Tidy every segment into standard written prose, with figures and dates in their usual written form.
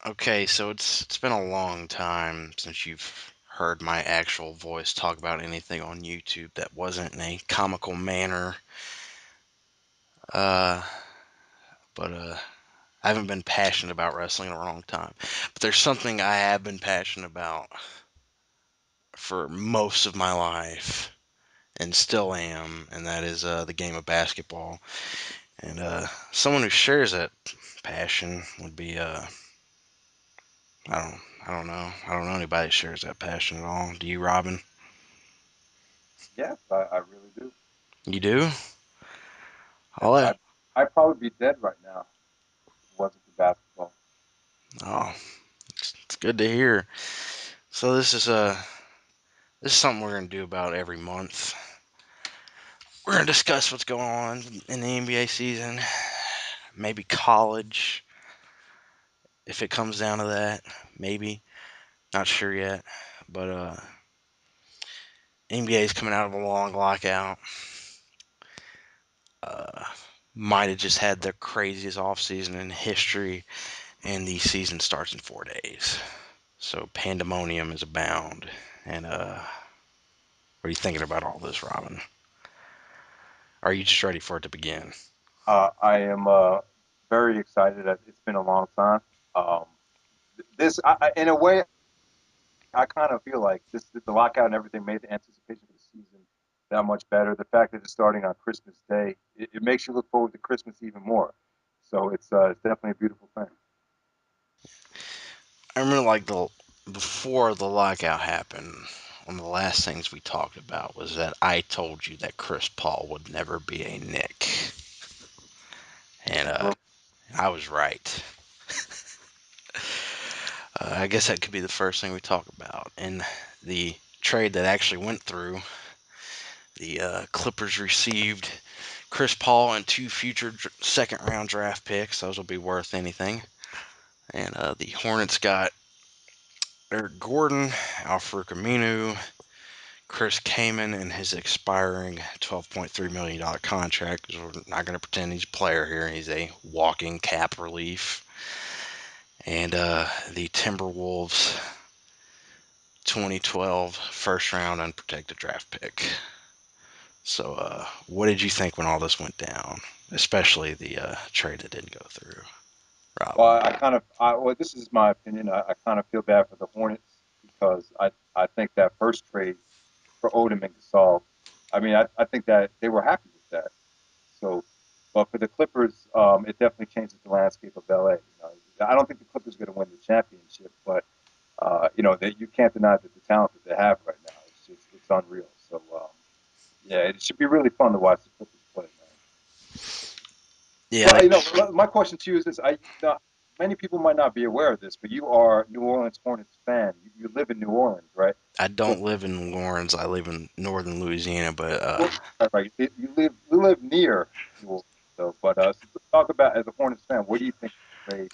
Okay, so it's been a long time since you've heard my actual voice talk about anything on YouTube that wasn't in a comical manner. Uh, but I haven't been passionate about wrestling in a long time. But there's something I have been passionate about for most of my life and still am, and that is the game of basketball. And someone who shares that passion would be I don't I don't know. I don't know anybody that shares that passion at all. Do you, Robin? Yes, I really do. You do? Yes, I'll let. I'd probably be dead right now if it wasn't for basketball. Oh, it's good to hear. So this is something we're gonna do about every month. We're gonna discuss what's going on in the NBA season, maybe college, if it comes down to that. Maybe, not sure yet. But NBA is coming out of a long lockout. Uh, might have just had the craziest offseason in history, and the season starts in 4 days. So pandemonium is abound. And what are you thinking about all this, Robin? Are you just ready for it to begin? I am very excited. It's been a long time. Um, in a way, I kind of feel like this the lockout and everything made the anticipation for the season that much better. The fact that it's starting on Christmas Day, it makes you look forward to Christmas even more. So it's definitely a beautiful thing. I remember like the before the lockout happened, one of the last things we talked about was that I told you that Chris Paul would never be a Knick, and You were I was right. I guess that could be the first thing we talk about. In the trade that actually went through, the Clippers received Chris Paul and two future second round draft picks. Those will be worth anything. And the Hornets got Eric Gordon, Alfred Aminu, Chris Kaman, and his expiring $12.3 million contract. 'Cause we're not going to pretend he's a player here. He's a walking cap relief. And the Timberwolves 2012 first round unprotected draft pick. So, what did you think when all this went down? Especially the trade that didn't go through, Robin. Well, well, this is my opinion. I kind of feel bad for the Hornets because I think that first trade for Odom and Gasol, I think that they were happy with that. So, but for the Clippers, it definitely changes the landscape of LA. I don't think the Clippers are going to win the championship, but that you can't deny that the talent that they have right now it's unreal. So, yeah, it should be really fun to watch the Clippers play, man. Yeah, Well, my question to you is this: many people might not be aware of this, but you are a New Orleans Hornets fan. You live in New Orleans, right? I So, don't live in Lawrence. I live in northern Louisiana, but right, you live near New Orleans, though. But so let's talk about as a Hornets fan, what do you think of the trade?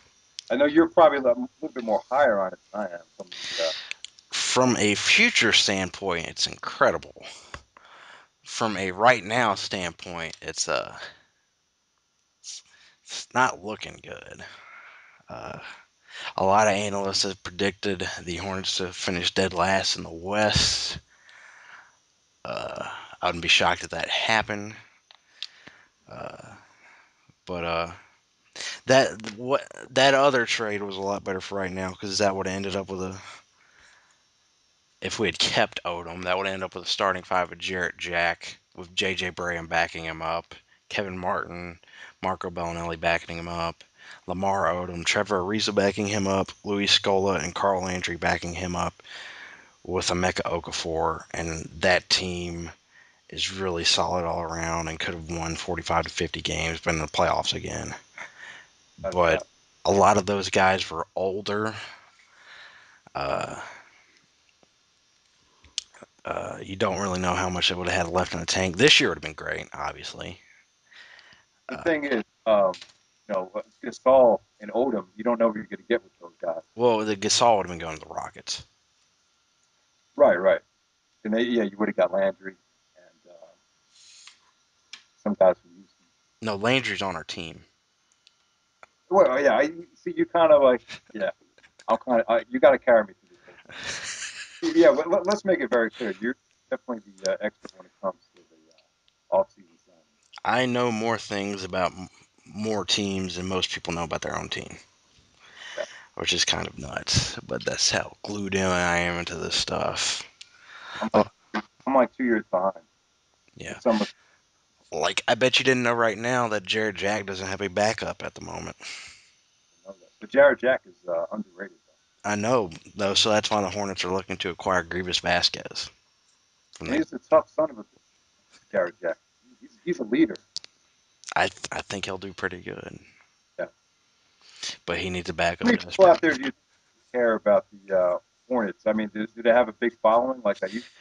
I know you're probably little bit more higher on it than I am from the. from a future standpoint, it's incredible. From a right now standpoint, it's not looking good. Uh, a lot of analysts have predicted the Hornets to finish dead last in the West. I wouldn't be shocked if that happened. Uh, but that other trade was a lot better for right now because that would have ended up with a if we had kept Odom, that would end up with a starting five of Jarrett Jack with J.J. Graham backing him up, Kevin Martin, Marco Bellinelli backing him up, Lamar Odom, Trevor Ariza backing him up, Luis Scola and Carl Landry backing him up with Emeka Okafor, and that team is really solid all around and could have won 45 to 50 games, been in the playoffs again. That's But that. a lot of those guys were older. Uh, you don't really know how much they would have had left in the tank. This year would have been great, obviously. The Uh, thing is, Gasol and Odom, you don't know what you're going to get with those guys. well, the Gasol would have been going to the Rockets. Right, right. And yeah, you would have got Landry and some guys from Houston. No, Landry's on our team. Well, yeah, I see. You kind of like, yeah. I'm kind of you got to carry me through this whole thing. Yeah, but let's make it very clear. You're definitely the expert when it comes to the off-season signings. I know more things about more teams than most people know about their own team, Yeah, which is kind of nuts. But that's how glued in I am into this stuff. I'm Oh, like I'm like 2 years behind yeah. with some of Like, I bet you didn't know right now that Jared Jack doesn't have a backup at the moment. know that. But Jared Jack is underrated though, I know, though, so that's why the Hornets are looking to acquire Grievous Vasquez from and the. he's a tough son of a bitch. Jared Jack. He's a leader. I think he'll do pretty good, Yeah. but he needs a How backup many people out there desperately. do you care about the Hornets? I mean, do they have a big following like they used to?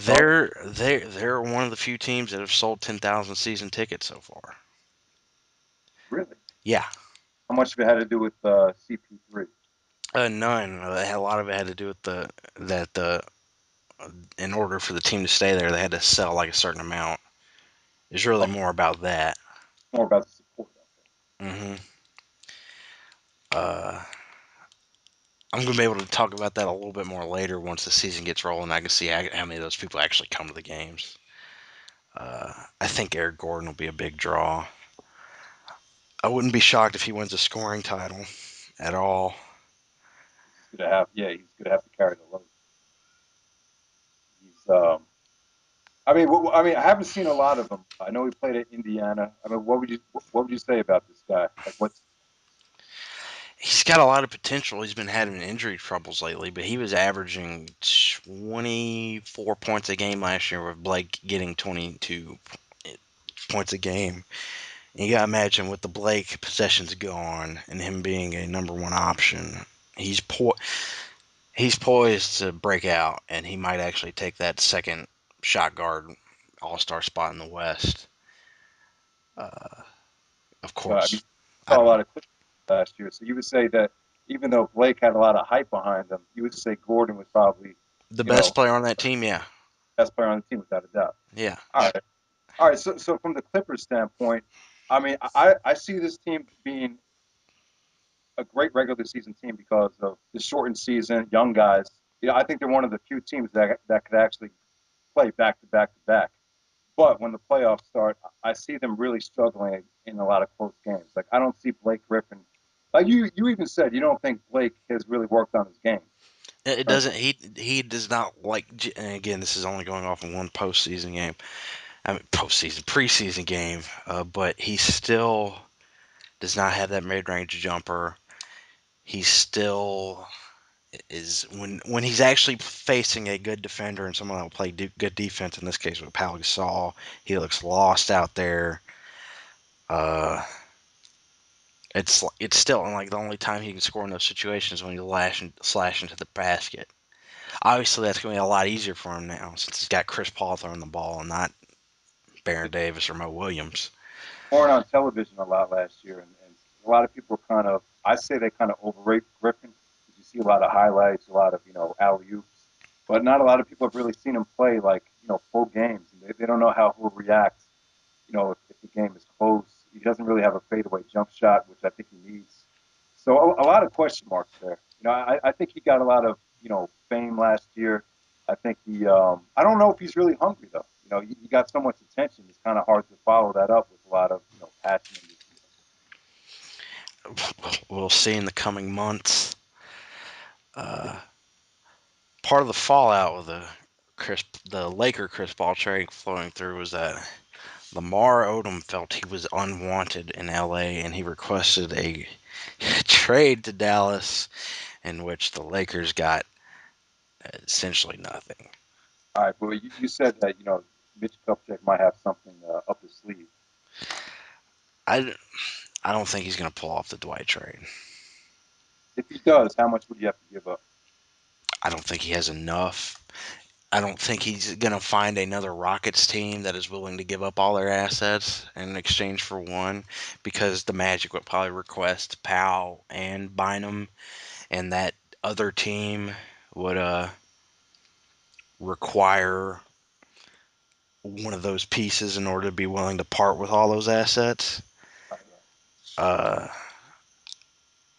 Well, They're one of the few teams that have sold 10,000 season tickets so far. really? Yeah, How much of it had to do with CP3? none. A lot of it had to do with the in order for the team to stay there, they had to sell like a certain amount. It's really Okay, more about that. more about the support. Okay. hmm Uh, I'm gonna be able to talk about that a little bit more later once the season gets rolling. I can see how many of those people actually come to the games. I think Eric Gordon will be a big draw. I wouldn't be shocked if he wins a scoring title at all. He's gonna have to carry the load. He's I mean, I mean, I haven't seen a lot of him. I know he played at Indiana. I mean, what would you say about this guy? Like, what's He's got a lot of potential. He's been having injury troubles lately, but he was averaging 24 points a game last year with Blake getting 22 points a game. And you got to imagine with the Blake possessions gone and him being a number one option, he's he's poised to break out, and he might actually take that second shot guard all star spot in the West. Uh, of I mean, course, I saw a don't. lot of clips last year, so you would say that even though Blake had a lot of hype behind him, you would say Gordon was probably, The you know, best player on that team, yeah, best player on the team without a doubt. yeah. All right, all right. So from the Clippers standpoint, I mean, I see this team being a great regular season team because of the shortened season, young guys. I think they're one of the few teams that could actually play back to back to back. But when the playoffs start, I see them really struggling in a lot of close games. Like I don't see Blake Griffin. Like you even said you don't think Blake has really worked on his game. It Right? doesn't. He does not like. And again, this is only going off of one postseason game. I mean, postseason, preseason game. But he still does not have that mid-range jumper. He still is when he's actually facing a good defender and someone that will play good defense. In this case, with Pau Gasol, he looks lost out there. Uh, it's still like the only time he can score in those situations when he slash into the basket. Obviously, that's going to be a lot easier for him now since he's got Chris Paul throwing the ball and not Baron Davis or Mo Williams. Born on television a lot last year, and a lot of people kind of I say they kind of overrate Griffin because you see a lot of highlights, a lot of alley oops, but not a lot of people have really seen him play like full games, and they don't know how he'll react. If the game is close, he doesn't really have a fadeaway jump shot, which I think he needs. So a lot of question marks there. I think he got a lot of fame last year. I think I don't know if he's really hungry though. He got so much attention. It's kind of hard to follow that up with a lot of passion in your game. We'll see in the coming months. Uh, Part of the fallout with the Laker Chris Paul trade flowing through was that Lamar Odom felt he was unwanted in LA and he requested a trade to Dallas in which the Lakers got essentially nothing. All right, but you said that Mitch Kupchak might have something up his sleeve. I, I don't think he's going to pull off the Dwight trade. If he does, how much would you have to give up? I don't think he has enough. I don't think he's going to find another Rockets team that is willing to give up all their assets in exchange for one because the Magic would probably request Powell and Bynum, and that other team would require one of those pieces in order to be willing to part with all those assets. Right, right. Uh,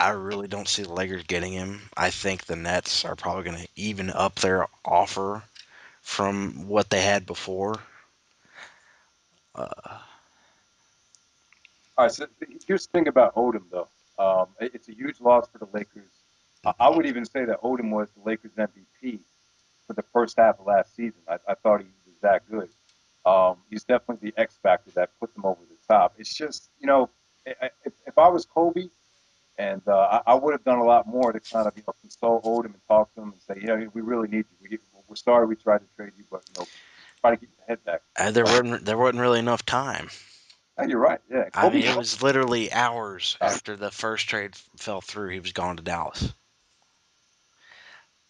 I really don't see the Lakers getting him. I think the Nets are probably going to even up their offer from what they had before. Uh, All right, so here's the thing about Odom, though. It's a huge loss for the Lakers. I would even say that Odom was the Lakers MVP for the first half of last season. I thought he was that good. He's definitely the X factor that put them over the top. It's just, if I was Kobe, and I would have done a lot more to kind of, console Odom and talk to him and say, we really need you. We're sorry we tried to trade you, but, try to get your head back. But there wasn't really enough time. you're right. Yeah, I Kobe mean, it was literally hours after the first trade fell through. He was gone to Dallas.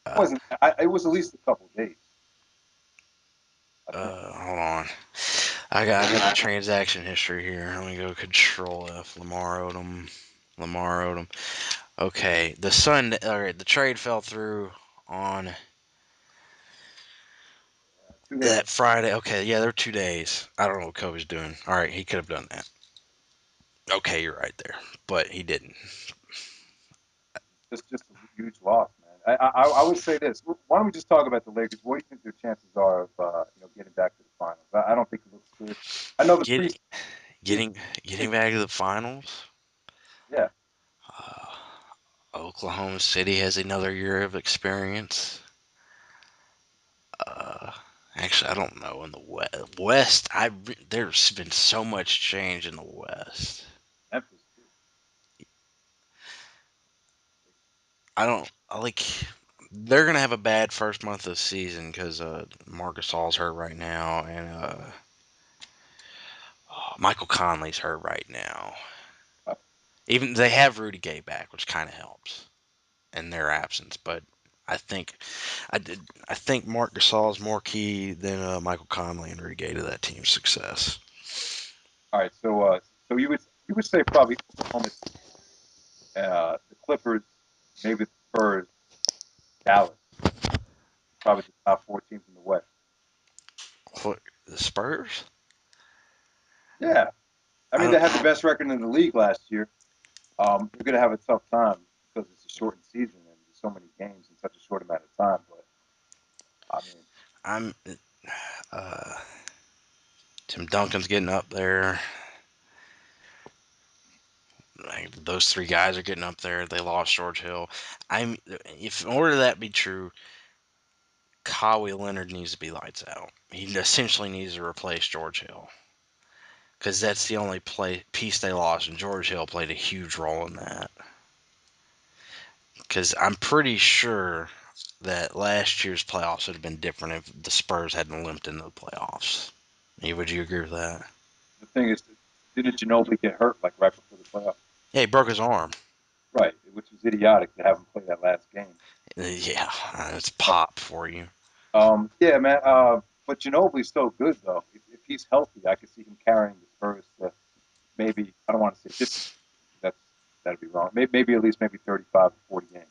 Uh, wasn't. It was at least a couple of days, I think. Hold on. I got the transaction history here. Let me go Control F. Lamar Odom. Lamar Odom. Okay, all right, the trade fell through on 2 days. that Friday. Okay, yeah, there were 2 days. I don't know what Kobe's doing. All right, he could have done that. Okay, you're right there, but he didn't. Just a huge loss, man. I would say this. Why don't we just talk about the Lakers? What do you think their chances are of getting back to the finals? I don't think it looks good. I know the Get, preseason. getting back to the finals. Yeah. Uh, Oklahoma City has another year of experience. Uh, Actually, I don't know in the West. There's been so much change in the West. Memphis too. I don't I like. They're gonna have a bad first month of the season because Marcus Gasol's hurt right now, and Michael Conley's hurt right now. Uh, Even they have Rudy Gay back, which kind of helps in their absence. But I think I did. I think Mark Gasol is more key than Michael Conley and Rudy Gay to that team's success. all right. So you would say probably Oklahoma, the Clippers, maybe the Spurs, Dallas, probably the top four teams in the West. What, the Spurs? Yeah. I I mean, they don't. had the best record in the league last year. They're going to have a tough time because it's a shortened season and there's so many games in such a short amount of time. But I mean, I'm. Uh, Tim Duncan's getting up there. Like, those three guys are getting up there. They lost George Hill. If in order that be true, Kawhi Leonard needs to be lights out. He essentially needs to replace George Hill because that's the only piece they lost, and George Hill played a huge role in that. Because I'm pretty sure that last year's playoffs would have been different if the Spurs hadn't limped into the playoffs. Would you agree with that? the thing is, didn't Ginobili get hurt like right before the playoffs? Yeah, he broke his arm. Right, which was idiotic to have him play that last game. Yeah, it's pop for you. Yeah, man. But Ginobili's so good though. If he's healthy, I could see him carrying the Spurs to maybe I don't want to say 50. That's that'd be wrong. Maybe at least maybe 35 to 40 games.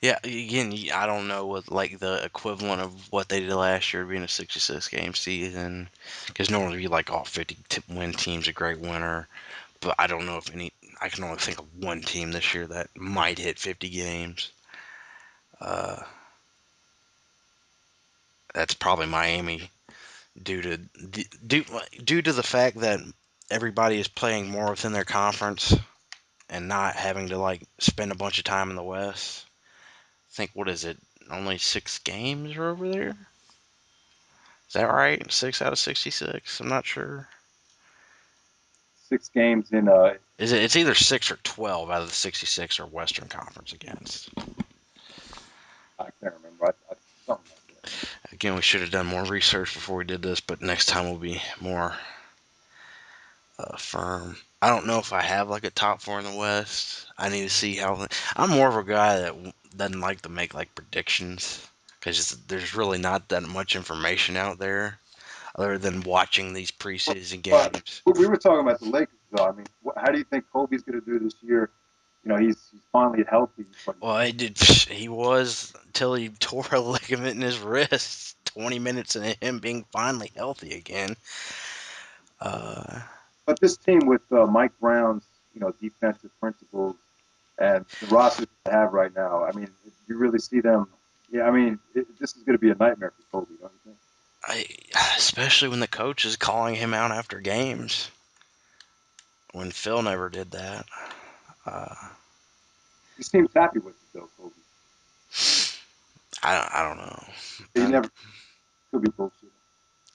Yeah, again, I don't know what like the equivalent of what they did last year being a 66 game season, because normally you like all 50 win teams a great winner, but I don't know if any. I can only think of one team this year that might hit 50 games. Uh, that's probably Miami due to due due to the fact that everybody is playing more within their conference and not having to like spend a bunch of time in the West. I think what is it? Only 6 games are over there. Is that right? 6 out of 66. I'm not sure. 6 games in Is it? It's either 6 or 12 out of the 66 are Western Conference against. I can't remember. Something like that. Again, we should have done more research before we did this, but next time we'll be more firm. I don't know if I have like a top four in the West. I need to see how. I'm more of a guy that doesn't like to make like predictions because there's really not that much information out there other than watching these preseason But games. we were talking about the Lakers though. I mean, how do you think Kobe's going to do this year? He's finally healthy, but Well, I did. He was until he tore a ligament in his wrist. 20 minutes into him being finally healthy again. Uh, this team with Mike Brown's defensive principles and the roster they have right now. I mean, you really see them. Yeah, I mean, this is going to be a nightmare for Kobe, don't you think? I, especially when the coach is calling him out after games. When Phil never did that. Uh, He seems happy with it though, Kobe. I don't know. He never could be bullshit.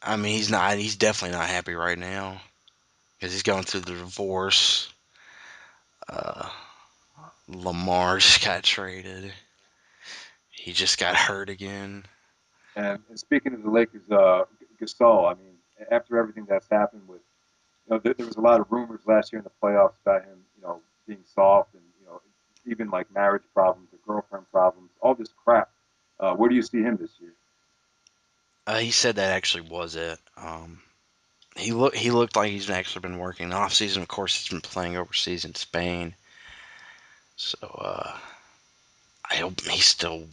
I mean, he's not. He's definitely not happy right now because he's going through the divorce. Uh, Lamar just got traded. He just got hurt again. And speaking of the Lakers, Gasol. I mean, after everything that's happened with, there was a lot of rumors last year in the playoffs about him, being soft and even like marriage problems or girlfriend problems, all this crap. Where do you see him this year? He said that actually was it. He looked like he's actually been working off season. Of course, he's been playing overseas in Spain. So I hope he's still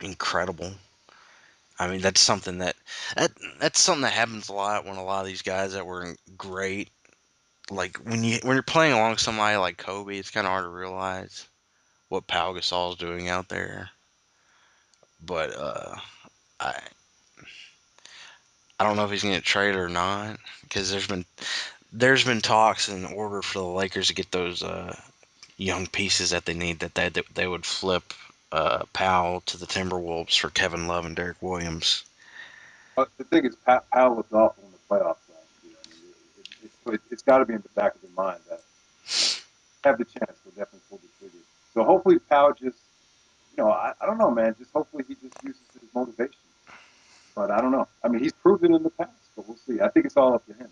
incredible. I mean, that that's something that happens a lot when a lot of these guys that were great, like when you're playing along somebody like Kobe, it's kind of hard to realize what Pau Gasol's doing out there. But I I don't know if he's going to get traded or not because there's been talks in order for the Lakers to get those young pieces that they need that they would flip Powell to the Timberwolves for Kevin Love and Derek Williams. But the thing is, Powell looked awful in the playoffs last year. I mean, it's got to be in the back of their mind that have the chance, they'll definitely pull the trigger. So hopefully, Powell just, I don't know, man. Just hopefully he just uses his motivation. But I don't know. I mean, he's proved it in the past, but we'll see. I think it's all up to him.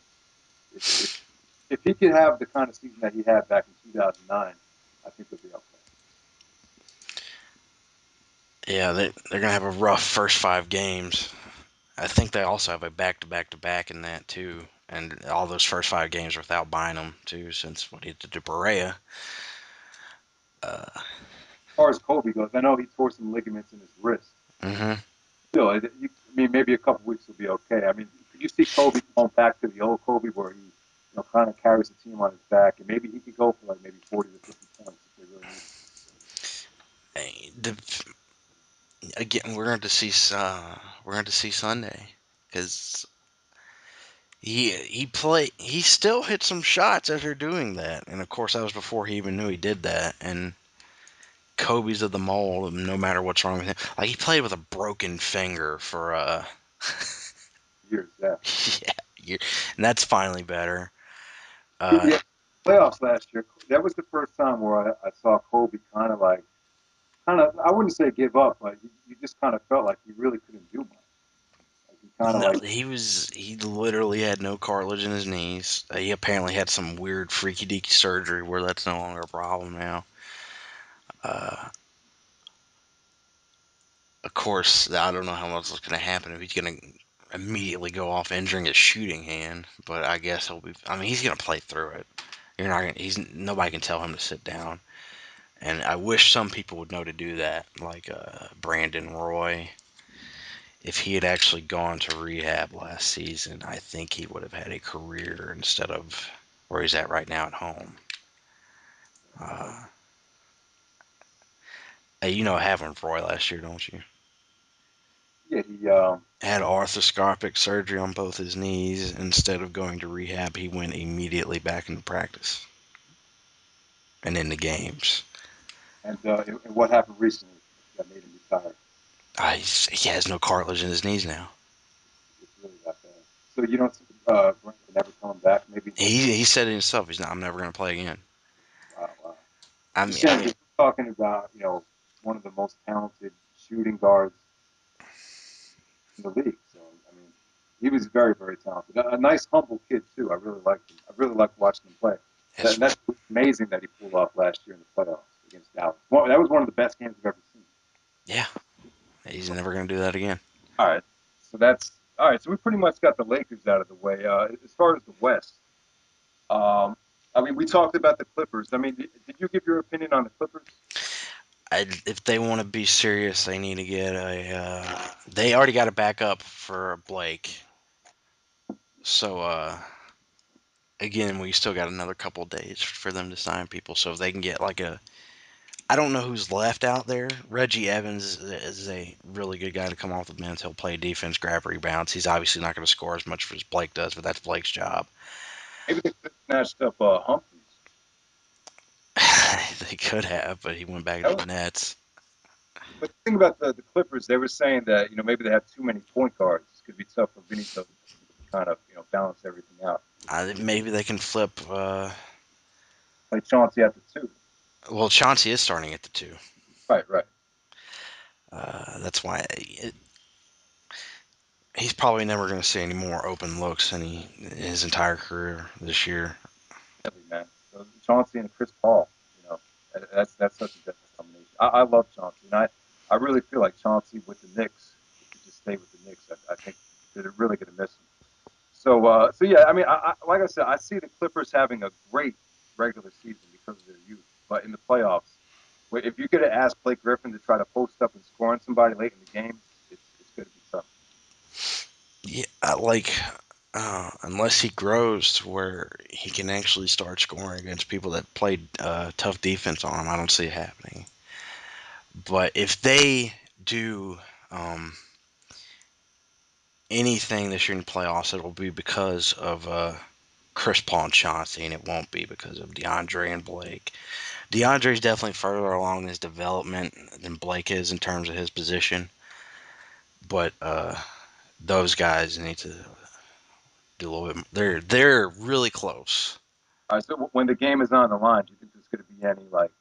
If he could have the kind of season that he had back in 2009, I think he'll be okay. Yeah, they're gonna have a rough first 5 games. I think they also have a back in that too, and all those first 5 games without Bynum too, since what he did to Berea. Uh, As far as Kobe goes, I know he tore some ligaments in his wrist. hmm Still, I mean, maybe a couple weeks will be okay. I mean, could you see Kobe going back to the old Kobe where he, kind of carries the team on his back, and maybe he could go for like maybe 40 to 50 points if they really need him. Again, we're going to see Sunday because he still hit some shots after doing that, and of course that was before he even knew he did that. And Kobe's of the mold, no matter what's wrong with him. Like he played with a broken finger for Years, yeah. yeah, and that's finally better. Uh, Yeah, playoffs last year. That was the first time where I saw Kobe I wouldn't say give up, but you just kind of felt like he really couldn't do much. Like he kind of no, like he literally had no cartilage in his knees. He apparently had some weird freaky deaky surgery where that's no longer a problem now. Uh, of course, I don't know how much is going to happen if he's going to immediately go off injuring his shooting hand, but I guess he'll be. I mean, he's going to play through it. You're not. Gonna, he's nobody can tell him to sit down. And I wish some people would know to do that, like Brandon Roy. If he had actually gone to rehab last season, I think he would have had a career instead of where he's at right now at home. Uh, you know what happened with Roy last year, don't you? yeah he Had arthroscopic surgery on both his knees. Instead of going to rehab, he went immediately back into practice and into games. and what happened recently that made him retire. He has no cartilage in his knees now. It's really that bad. So you don't see Brandon ever coming back. Maybe He said it himself. He's not. I'm never going to play again. wow, wow. I It's a mean, shame because we're talking about one of the most talented shooting guards in the league. So I mean, he was very very talented. A nice humble kid too. I really liked him. I really liked watching him play. it's That's amazing that he pulled off last year in the playoffs against Dallas. That was one of the best games I've ever seen. yeah. He's never going to do that again. All right, so that's all right. So we pretty much got the Lakers out of the way. As far as the West, um, I mean, we talked about the Clippers. I mean, did you give your opinion on the Clippers? If they want to be serious, they need to get a. They already got a backup for Blake, so again, we still got another couple days for them to sign people. So if they can get like a, I don't know who's left out there. Reggie Evans is a really good guy to come off the bench. He'll play defense, grab rebounds. He's obviously not going to score as much as Blake does, but that's Blake's job. Maybe they could have snatched up Humphreys. They could have, but he went back to That the was, Nets. but the thing about the Clippers, they were saying that maybe they have too many point guards. It's gonna be tough for Vinny to kind of balance everything out. Maybe they can flip. Play Chauncey at the two. Well, Chauncey is starting at the two. Right, right. That's why he's probably never going to see any more open looks in his entire career this year. Definitely, man. So Chauncey and Chris Paul, that's such a deadly combination. I love Chauncey, and I really feel like Chauncey with the Knicks, if he just stay with the Knicks, I think they're really going to miss him. So yeah, I mean, like I said, I see the Clippers having a great regular season because of their youth, but in the playoffs, if you could have asked Blake Griffin to try to post up and score on somebody late in the game, it's going to be tough. Yeah, unless he grows to where he can actually start scoring against people that played tough defense on him, I don't see it happening. But if they do anything this year in the playoffs, it will be because of Chris Paul and Chauncey, and it won't be because of DeAndre and Blake. DeAndre's definitely further along in his development than Blake is in terms of his position, but those guys need to do a little bit. They're really close. All right, so when the game is on the line, do you think there's going to be any like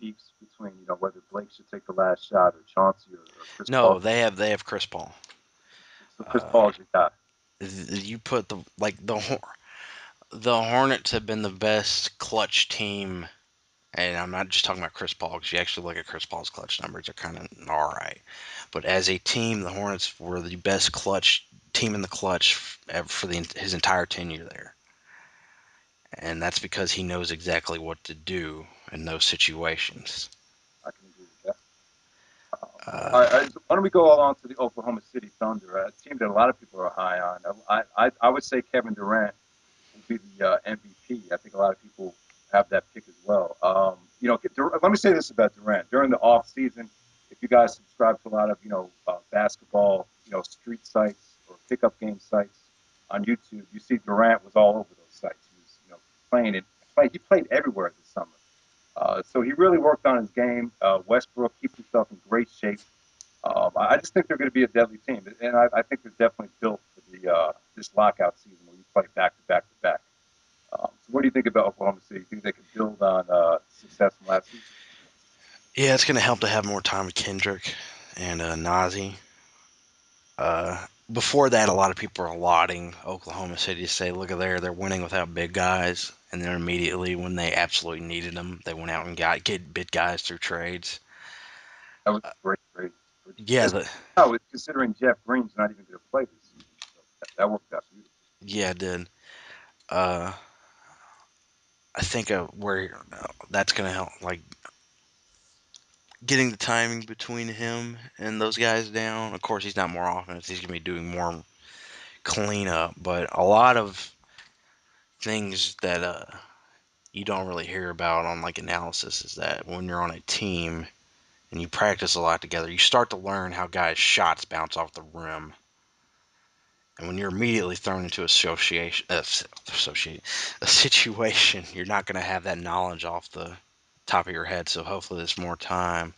beefs between whether Blake should take the last shot or Chauncey or Chris Paul? No, they have Chris Paul. So Chris Uh, Paul is your guy. you put the Hornets have been the best clutch team, and I'm not just talking about Chris Paul because you actually look at Chris Paul's clutch numbers, they're kind of all right. But as a team, the Hornets were the best clutch team in the clutch for his entire tenure there, and that's because he knows exactly what to do in those situations. I can agree with that. Uh, All right, so why don't we go on to the Oklahoma City Thunder, a team that a lot of people are high on. I would say Kevin Durant will be the MVP. I think a lot of people have that pick as well. Let me say this about Durant. During the off season, if you guys subscribe to a lot of basketball street sites or pickup game sites on YouTube, you see Durant was all over those sites. He was playing it. He played everywhere this summer. So he really worked on his game. Westbrook keeps himself in great shape. I just think they're going to be a deadly team, and I think they're definitely built for the this lockout season where you play back to back to back. So what do you think about Oklahoma City? You think they could build on success from last season? yeah, it's going to help to have more time with Kendrick and Nazi. Before that, a lot of people are lauding Oklahoma City to say, look at there, they're winning without big guys. And then immediately, when they absolutely needed them, they went out and get big guys through trades. That was a great trade. Yeah, Especially now, considering Jeff Green's not even going to play this season, so that worked out beautifully. yeah, it did. Uh, I think where that's going to help, like getting the timing between him and those guys down. Of course, he's not more offense; he's going to be doing more cleanup. But a lot of things that you don't really hear about on like analysis is that when you're on a team and you practice a lot together, you start to learn how guys' shots bounce off the rim. And when you're immediately thrown into a situation, you're not going to have that knowledge off the top of your head. So hopefully, this more time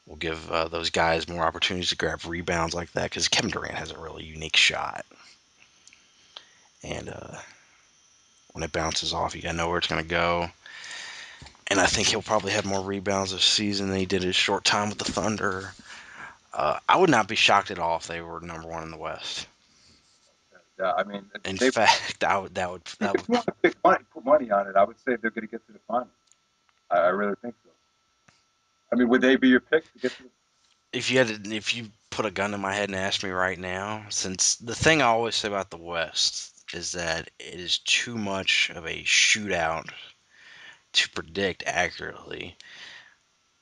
will give those guys more opportunities to grab rebounds like that. Because Kevin Durant has a really unique shot, and when it bounces off, you got to know where it's going to go. And I think he'll probably have more rebounds this season than he did his short time with the Thunder. I would not be shocked at all if they were number one in the West. Yeah, I mean, In they fact, I would that if would you want to pick money, put money on it. I would say they're going to get to the finals. I really think so. I mean, would they be your pick to get to the? if you put a gun to my head and asked me right now, since the thing I always say about the West is that it is too much of a shootout to predict accurately.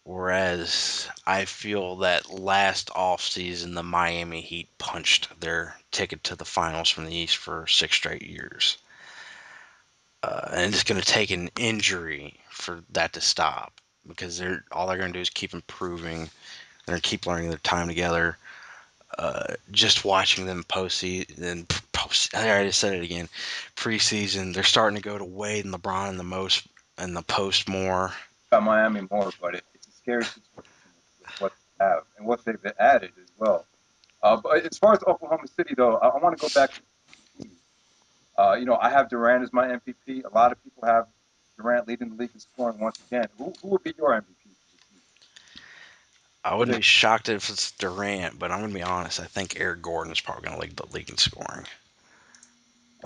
Whereas I feel that last offseason, the Miami Heat punched their ticket to the finals from the East for 6 straight years. and it's going to take an injury for that to stop because they're going to do is keep improving. They're going to keep learning their time together. Just watching them I already said it again. Preseason, they're starting to go to Wade and LeBron in the post more. Got Miami more, but it's a scary situation with what they have and what they've added as well. But as far as Oklahoma City, though, I want to go back to the MVP. I have Durant as my MVP. A lot of people have Durant leading the league in scoring once again. Who would be your MVP for the season? I What wouldn't is be shocked if it's Durant, but I'm going to be honest. I think Eric Gordon is probably going to lead the league in scoring.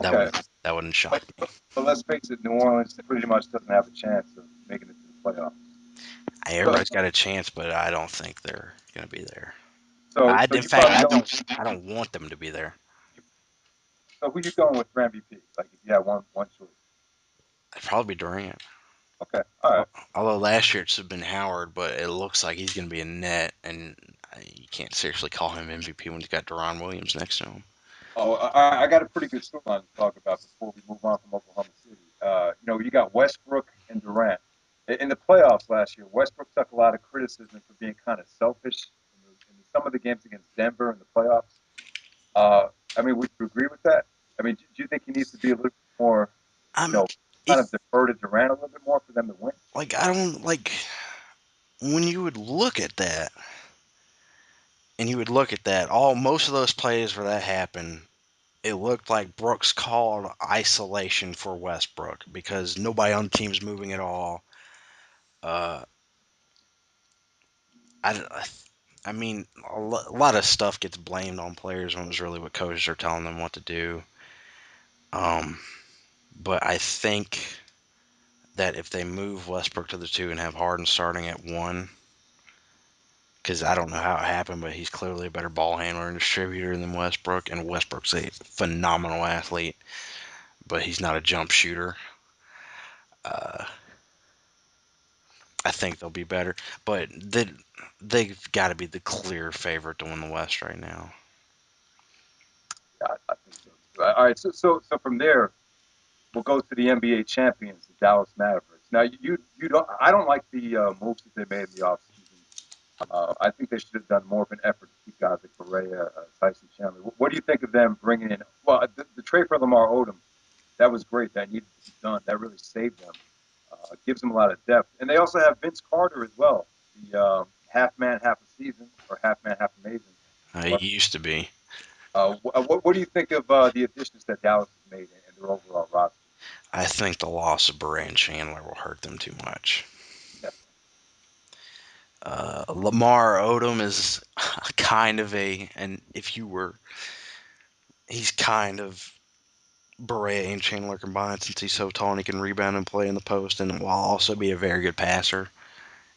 That okay? wouldn't But, shock me. but let's face it, New Orleans pretty much doesn't have a chance of making it to the playoffs. So, Everybody's got a chance, but I don't think they're going to be there. so In you fact, probably don't. I don't want them to be there. So who you going with for MVP? Like if you had one choice. It'd probably be Durant. Okay, all right. Although last year it's been Howard, but it looks like he's going to be a net, and you can't seriously call him MVP when he's got Deron Williams next to him. Oh, I got a pretty good storyline to talk about before we move on from Oklahoma City. You got Westbrook and Durant. In the playoffs last year, Westbrook took a lot of criticism for being kind of selfish in some of the games against Denver in the playoffs. Uh, would you agree with that? Do you think he needs to be a little bit more, you I'm know, it kind of defer to Durant a little bit more for them to win? like I don't like when you would look at that and you would look at that. All most of those plays where that happened, it looked like Brooks called isolation for Westbrook because nobody on the team's moving at all. Uh, I, I mean, a lot of stuff gets blamed on players when it's really what coaches are telling them what to do. Um, but I think that if they move Westbrook to the two and have Harden starting at one, because I don't know how it happened, but he's clearly a better ball handler and distributor than Westbrook, and Westbrook's a phenomenal athlete, but he's not a jump shooter. Uh, I think they'll be better, but they've got to be the clear favorite to win the West right now. Yeah, I think so too. All right, so from there, we'll go to the NBA champions, the Dallas Mavericks. Now, you don't. I don't like the moves that they made in the offseason. I think they should have done more of an effort to keep guys like Correa, Tyson Chandler. What do you think of them bringing in? Well, the trade for Lamar Odom, that was great. That needed to be done. That really saved them. Gives them a lot of depth, and they also have Vince Carter as well, the half man, half a season, or half man, half amazing. He used to be. What do you think of the additions that Dallas has made and their overall roster? I think the loss of Beret and Chandler will hurt them too much. Definitely. Lamar Odom is and if you were, he's kind of Beret and Chandler combined since he's so tall and he can rebound and play in the post and while also be a very good passer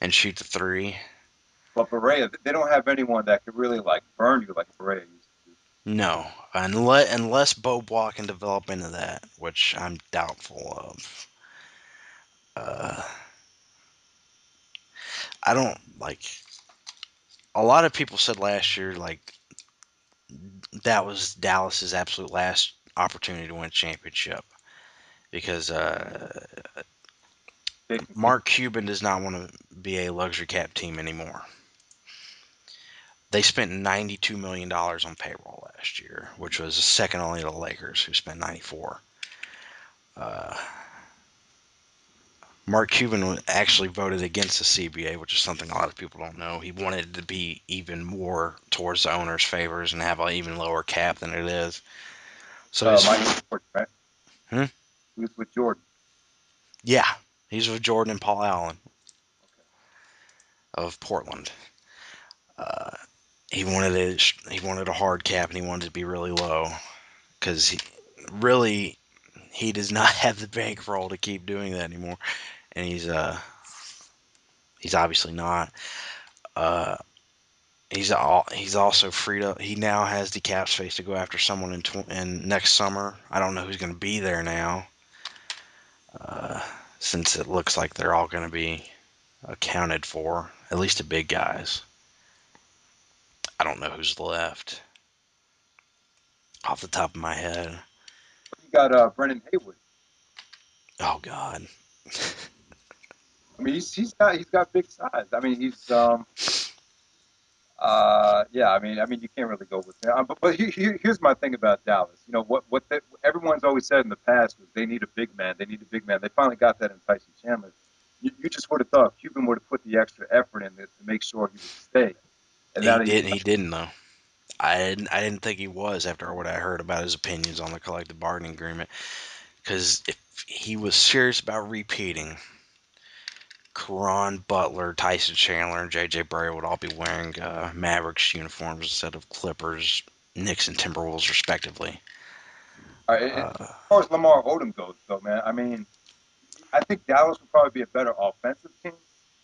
and shoot the three. But Berea, they don't have anyone that could really like burn you like Berea used to do. No, unless Bobois can develop into that, which I'm doubtful of. Uh, I don't like. A lot of people said last year like that was Dallas's absolute last opportunity to win a championship because They can keep Mark Cuban does not want to be a luxury cap team anymore. They spent $92 million on payroll last year, which was second only to the Lakers, who spent 94. Uh, Mark Cuban actually voted against the CBA, which is something a lot of people don't know. He wanted it to be even more towards the owner's favors and have an even lower cap than it is. So his, Michael Jordan, right? hmm? He was with Jordan. Yeah, he's with Jordan and Paul Allen Okay. of Portland. Uh, he wanted a hard cap and he wanted it to be really low because really he does not have the bankroll to keep doing that anymore, and he's obviously not. Uh, he's also freed up. He now has the cap space to go after someone in next summer. I don't know who's going to be there now, uh, since it looks like they're all going to be accounted for, at least the big guys. I don't know who's left off the top of my head. You got Brendan Haywood. Oh God. I mean, he's got big size. I mean, he's yeah. I mean, you can't really go with that. Here's my thing about Dallas. You know everyone's always said in the past was they need a big man. They need a big man. They finally got that in Tyson Chandler. You just would have thought Cuban would have put the extra effort in it to make sure he would stay. And now He that he's didn't. He didn't though. I didn't think he was after what I heard about his opinions on the collective bargaining agreement. Because if he was serious about repeating, Caron Butler, Tyson Chandler, and J.J. Barea would all be wearing Mavericks uniforms instead of Clippers, Knicks, and Timberwolves, respectively. as far as Lamar Odom goes, though, man, I mean, I think Dallas would probably be a better offensive team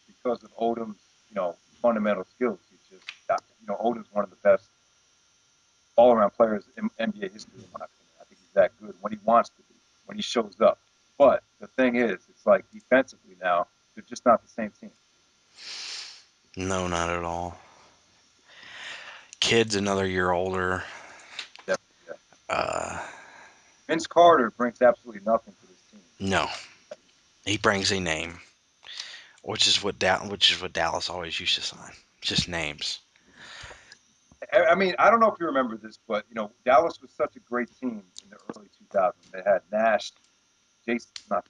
because of Odom's, fundamental skills. Odom's one of the best all-around players in NBA history, in my opinion. I think he's that good when he wants to be, when he shows up. But the thing is, it's like defensively now, they're just not the same team. No, not at all. Kid's another year older. Definitely, yeah. Uh, Vince Carter brings absolutely nothing to this team. no, he brings a name, which is what Dallas always used to sign, just names. I mean, I don't know if you remember this, but Dallas was such a great team in the early 2000s. They had Nash, Jason, not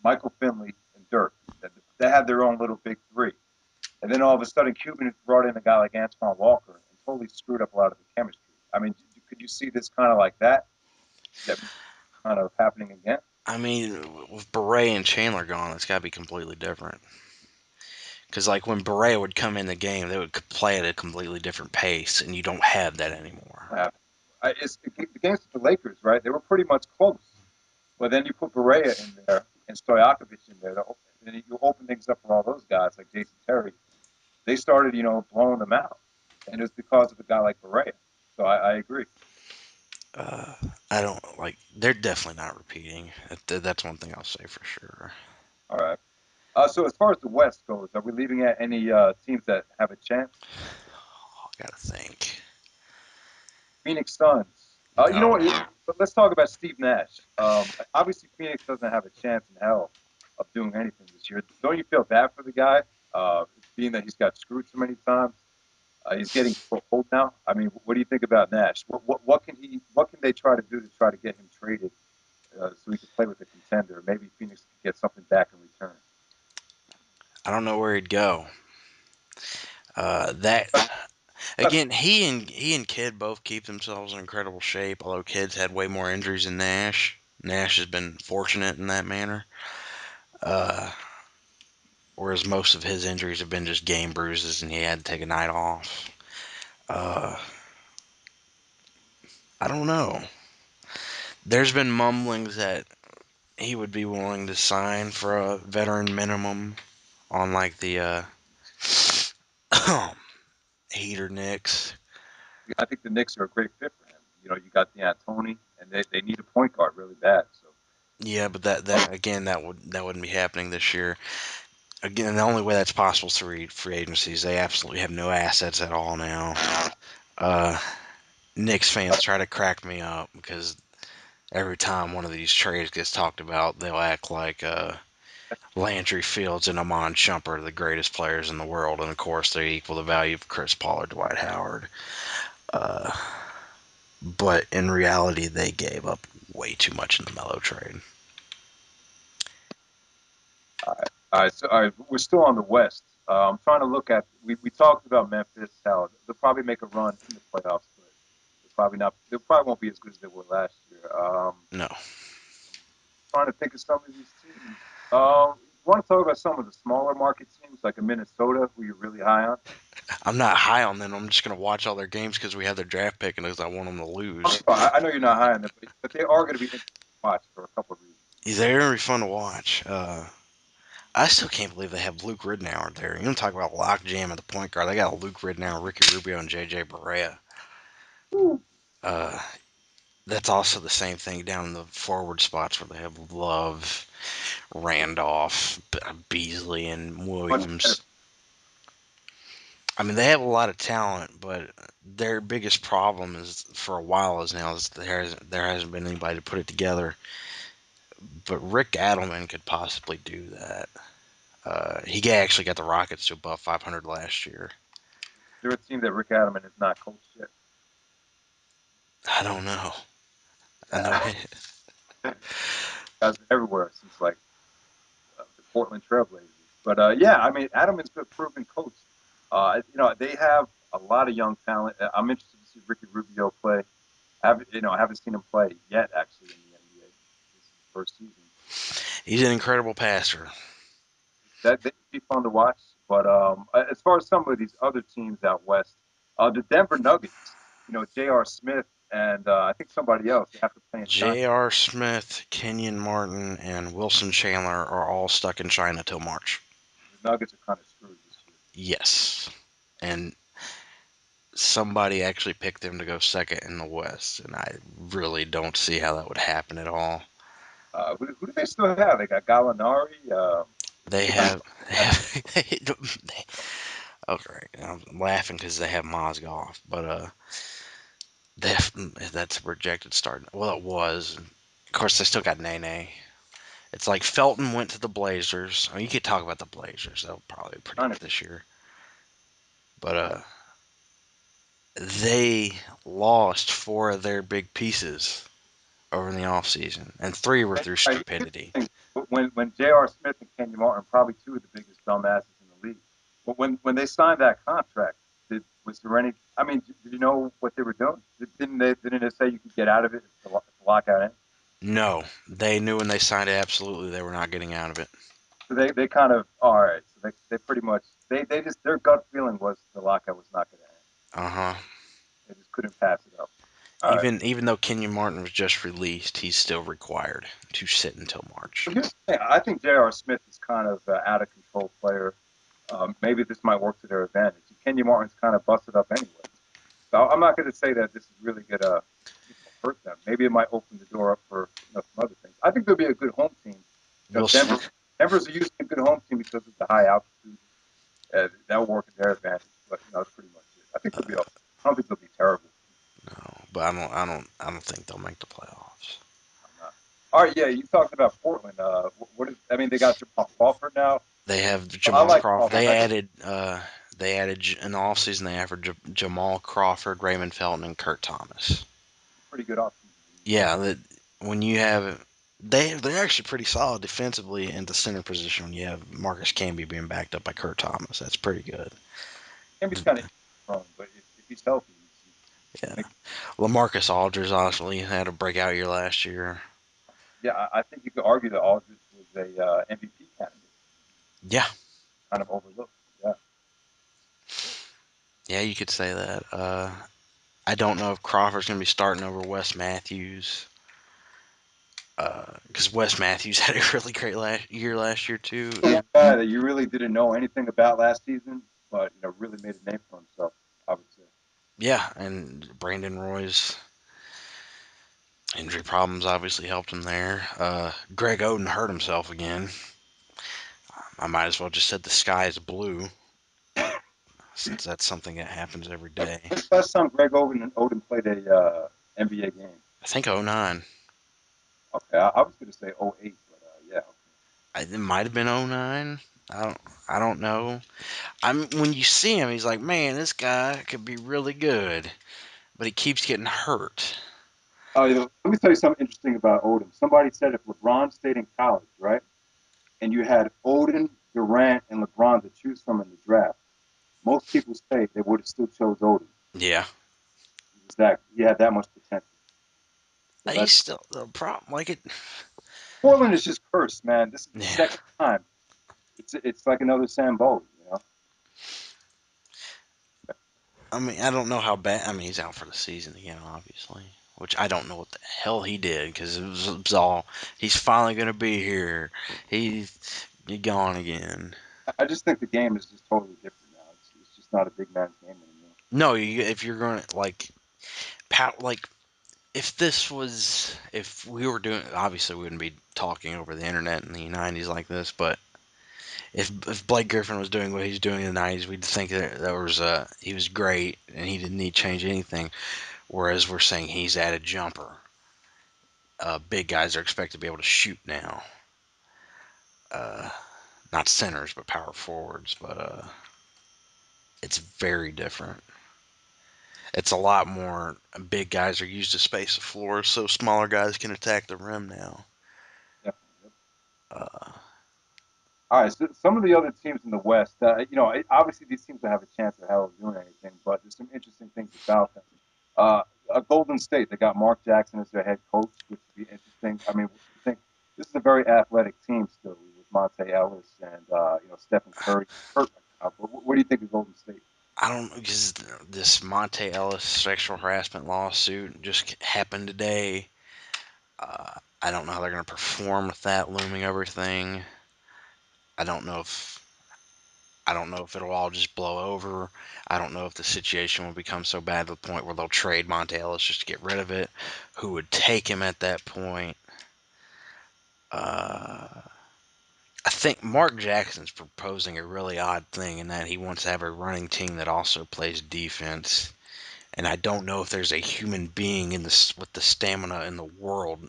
Michael Finley, and Dirk. They had their own little big three. And then all of a sudden, Cuban brought in a guy like Antoine Walker and totally screwed up a lot of the chemistry. I mean, could you see this kind of like that? That kind of happening again? I mean, with Beret and Chandler gone, it's got to be completely different. Because like when Barea would come in the game, they would play at a completely different pace, and you don't have that anymore. The games with the Lakers, right? They were pretty much close. But then you put Barea in there and Stojakovic in there, and you open things up for all those guys like Jason Terry. They started, blowing them out, and it was because of a guy like Barea. So I agree. Uh, I don't like. They're definitely not repeating. That's one thing I'll say for sure. All right. So as far as the West goes, are we leaving at any teams that have a chance? I gotta think. Phoenix Suns. You know No, what? Let's talk about Steve Nash. Obviously, Phoenix doesn't have a chance in hell of doing anything this year. Don't you feel bad for the guy, being that he's got screwed so many times? He's getting so old now. I mean, what do you think about Nash? What can they try to do to try to get him traded so he could play with a contender? Maybe Phoenix could get something back in return. I don't know where he'd go. That again, he and Kidd both keep themselves in incredible shape. Although Kidd's had way more injuries than Nash. Nash has been fortunate in that manner. Uh, Whereas most of his injuries have been just game bruises, and he had to take a night off. Uh, I don't know. There's been mumblings that he would be willing to sign for a veteran minimum on like the Heater Knicks. I think the Knicks are a great fit for him. You got the Antony, and they need a point guard really bad. So Yeah, but that again, that wouldn't be happening this year. Again, the only way that's possible is through free agencies. They absolutely have no assets at all now. Uh, Knicks fans try to crack me up because every time one of these trades gets talked about, they'll act like Landry Fields and Amon Shumpert are the greatest players in the world, and of course they equal the value of Chris Paul or Dwight Howard. Uh, but in reality, they gave up way too much in the Melo trade. all right, we're still on the West. I'm trying to look at. We talked about Memphis, how they'll probably make a run in the playoffs, but they're probably not. They probably won't be as good as they were last year. No, Trying to think of some of these teams. You want to talk about some of the smaller market teams like a Minnesota, who you're really high on? I'm not high on them. I'm just gonna watch all their games because we have their draft pick and because I want them to lose. I know you're not high on them, but they are going to be interesting to watch for a couple of reasons. They're gonna be fun to watch. I still can't believe they have Luke Ridnour there. You want to talk about lockjam at the point guard? They got Luke Ridnour, Ricky Rubio, and J.J. Barea. Woo. Uh, that's also the same thing down in the forward spots where they have Love, Randolph, Beasley, and Much better. Williams. I mean, they have a lot of talent, but their biggest problem is for a while is now is there hasn't been anybody to put it together but Rick Adelman could possibly do that. He actually got the Rockets to above 500 last year. Is there a team that Rick Adelman has not coached yet? I don't know. I know. Yeah, guys been everywhere since like the Portland Trailblazers. But yeah, I mean, Adelman's a proven coach. They have a lot of young talent. I'm interested to see Ricky Rubio play. I haven't seen him play yet actually in the NBA. This is his first season. He's an incredible passer. That would be fun to watch. But as far as some of these other teams out west, the Denver Nuggets, J.R. Smith and I think somebody else, they have to play in China. J.R. Smith, Kenyon Martin, and Wilson Chandler are all stuck in China till March. The Nuggets are kind of screwed this year. Yes. And somebody actually picked them to go second in the West, and I really don't see how that would happen at all. Who do they still have? They got Gallinari. They They got have, okay, I'm laughing because they have Mozgov, but they have, that's a projected start. Well, it was. Of course, they still got Nene. It's like Felton went to the Blazers. I mean, you could talk about the Blazers. They'll probably be pretty kind good of this year. But they lost four of their big pieces over in the offseason, and three were through right. stupidity. When J.R. Smith and Kenyon Martin, probably two of the biggest dumbasses in the league. But when they signed that contract, was there any? I mean, did you know what they were doing? Didn't they say you could get out of it if the lockout ends? No, they knew when they signed it, absolutely they were not getting out of it. So they kind of all right. So they pretty much they just their gut feeling was the lockout was not going to end. Uh huh. They just couldn't pass it up. All right. Even though Kenyon Martin was just released, he's still required to sit until March. But here's the thing. I think J.R. Smith is kind of out of control player. Maybe this might work to their advantage. Kenyon Martin's kind of busted up anyway. So I'm not going to say that this is really going to hurt them. Maybe it might open the door up for some other things. I think they'll be a good home team. We'll see. Denver's usually a good home team because of the high altitude. That'll work in their advantage. But that's pretty much it. I think they'll be. I don't think they'll be terrible. No, but I don't think they'll make the playoffs. I'm not. All right, yeah. You talked about Portland. What is? I mean, they got Jamal Crawford now. They have I Jamal like Crawford. Crawford. I think They added in the offseason. They added Jamal Crawford, Raymond Felton, and Kurt Thomas. it's a pretty good offseason. Yeah, that when you have they're actually pretty solid defensively in the center position. When you have Marcus Camby being backed up by Kurt Thomas, that's pretty good. Camby's kind of prone, but if he's healthy, he's Yeah, making. LaMarcus Aldridge honestly had a breakout year last year. Yeah, I think you could argue that Aldridge was a MVP candidate, Yeah, kind of overlooked. Yeah. yeah, you could say that. I don't know if Crawford's gonna be starting over Wes Matthews. Because Wes Matthews had a really great last year too, One and guy that you really didn't know anything about last season, but really made a name for himself. I would say. yeah, and Brandon Roy's injury problems obviously helped him there. Greg Oden hurt himself again. I might as well just said the sky is blue, since that's something that happens every day. When's the last time Greg Oden played a NBA game? I think '09. Okay, I was going to say '08, but yeah. It might have been '09. I don't. I don't know. When you see him, he's like, man, this guy could be really good, but he keeps getting hurt. Let me tell you something interesting about Oden. Somebody said if LeBron stayed in college, right, and you had Oden, Durant, and LeBron to choose from in the draft, most people say they would have still chose Oden. Yeah, He had that much potential. So he's that's still the problem. Like it. Portland is just cursed, man. This is the Yeah. second time. It's like another Sam Bowie. I mean, I don't know how bad. I mean, he's out for the season again, obviously. Which I don't know what the hell he did because it was all. He's finally gonna be here. He's gone again. I just think the game is just totally different now. It's just not a big man's game anymore. No, if you're gonna like, like if we were doing, obviously we wouldn't be talking over the internet in the '90s like this. But if Blake Griffin was doing what he's doing in the '90s, we'd think that there was he was great and he didn't need to change anything. Whereas we're saying he's at a jumper. big guys are expected to be able to shoot now. Uh, Not centers, but power forwards. But it's very different. It's a lot more. Big guys are used to space the floor, so smaller guys can attack the rim now. Definitely. Yep. Uh, All right, so some of the other teams in the West, obviously these teams don't have a chance of hell of doing anything, but there's some interesting things about them. Uh, Golden State, they got Mark Jackson as their head coach, which would be interesting. I mean, what do you think? This is a very athletic team still with Monte Ellis and Stephen Curry hurt right now. But what do you think of Golden State? I don't because this Monte Ellis sexual harassment lawsuit just happened today. I don't know how they're going to perform with that looming everything. I don't know if I don't know if it'll all just blow over. I don't know if the situation will become so bad to the point where they'll trade Monte Ellis just to get rid of it. Who would take him at that point? Uh, I think Mark Jackson's proposing a really odd thing in that he wants to have a running team that also plays defense. And I don't know if there's a human being in this with the stamina in the world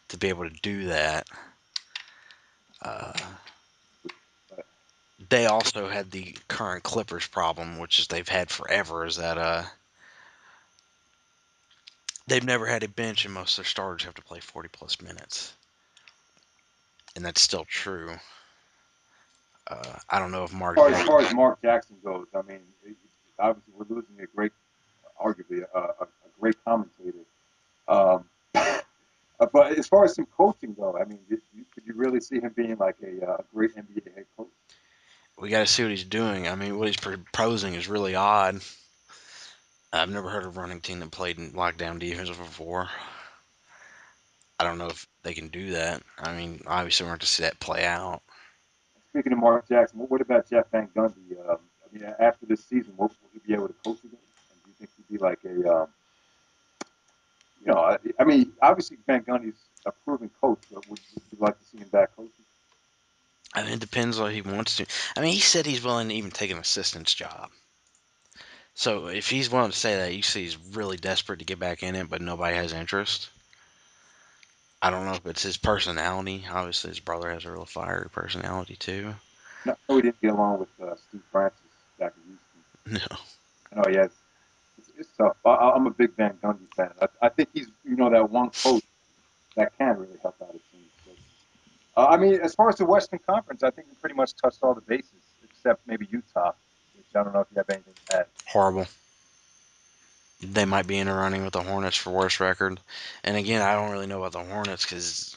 to be able to do that. Uh, they also had the current Clippers problem, which is they've had forever, is that they've never had a bench and most of their starters have to play 40 plus minutes, and that's still true. I don't know if Mark As Jackson. far as Mark Jackson goes, I mean, obviously we're losing a great, arguably a great commentator. Um, but as far as some coaching though, I mean, could you really see him being like a great NBA head coach? We got to see what he's doing. I mean, what he's proposing is really odd. I've never heard of a running team that played in lockdown defense before. I don't know if they can do that. I mean, obviously we're going to see that play out. Speaking of Mark Jackson, what about Jeff Van Gundy? I mean, after this season, will he be able to coach again? And do you think he'd be like I mean, obviously Van Gundy's a proven coach, but would you like to see him back coaching? I mean, it depends what he wants to. I mean, he said he's willing to even take an assistant's job. So if he's willing to say that, you see he's really desperate to get back in it, but nobody has interest. I don't know if it's his personality. Obviously, his brother has a real fiery personality too. No, I know he didn't get along with Steve Francis back in Houston. No, I know, yeah, it's tough. I'm a big Van Gundy fan. I think he's that one coach that can really help out a team. So, I mean, as far as the Western Conference, I think we pretty much touched all the bases except maybe Utah, which I don't know if you have anything to add. horrible. They might be in a running with the Hornets for worst record. And again, I don't really know about the Hornets because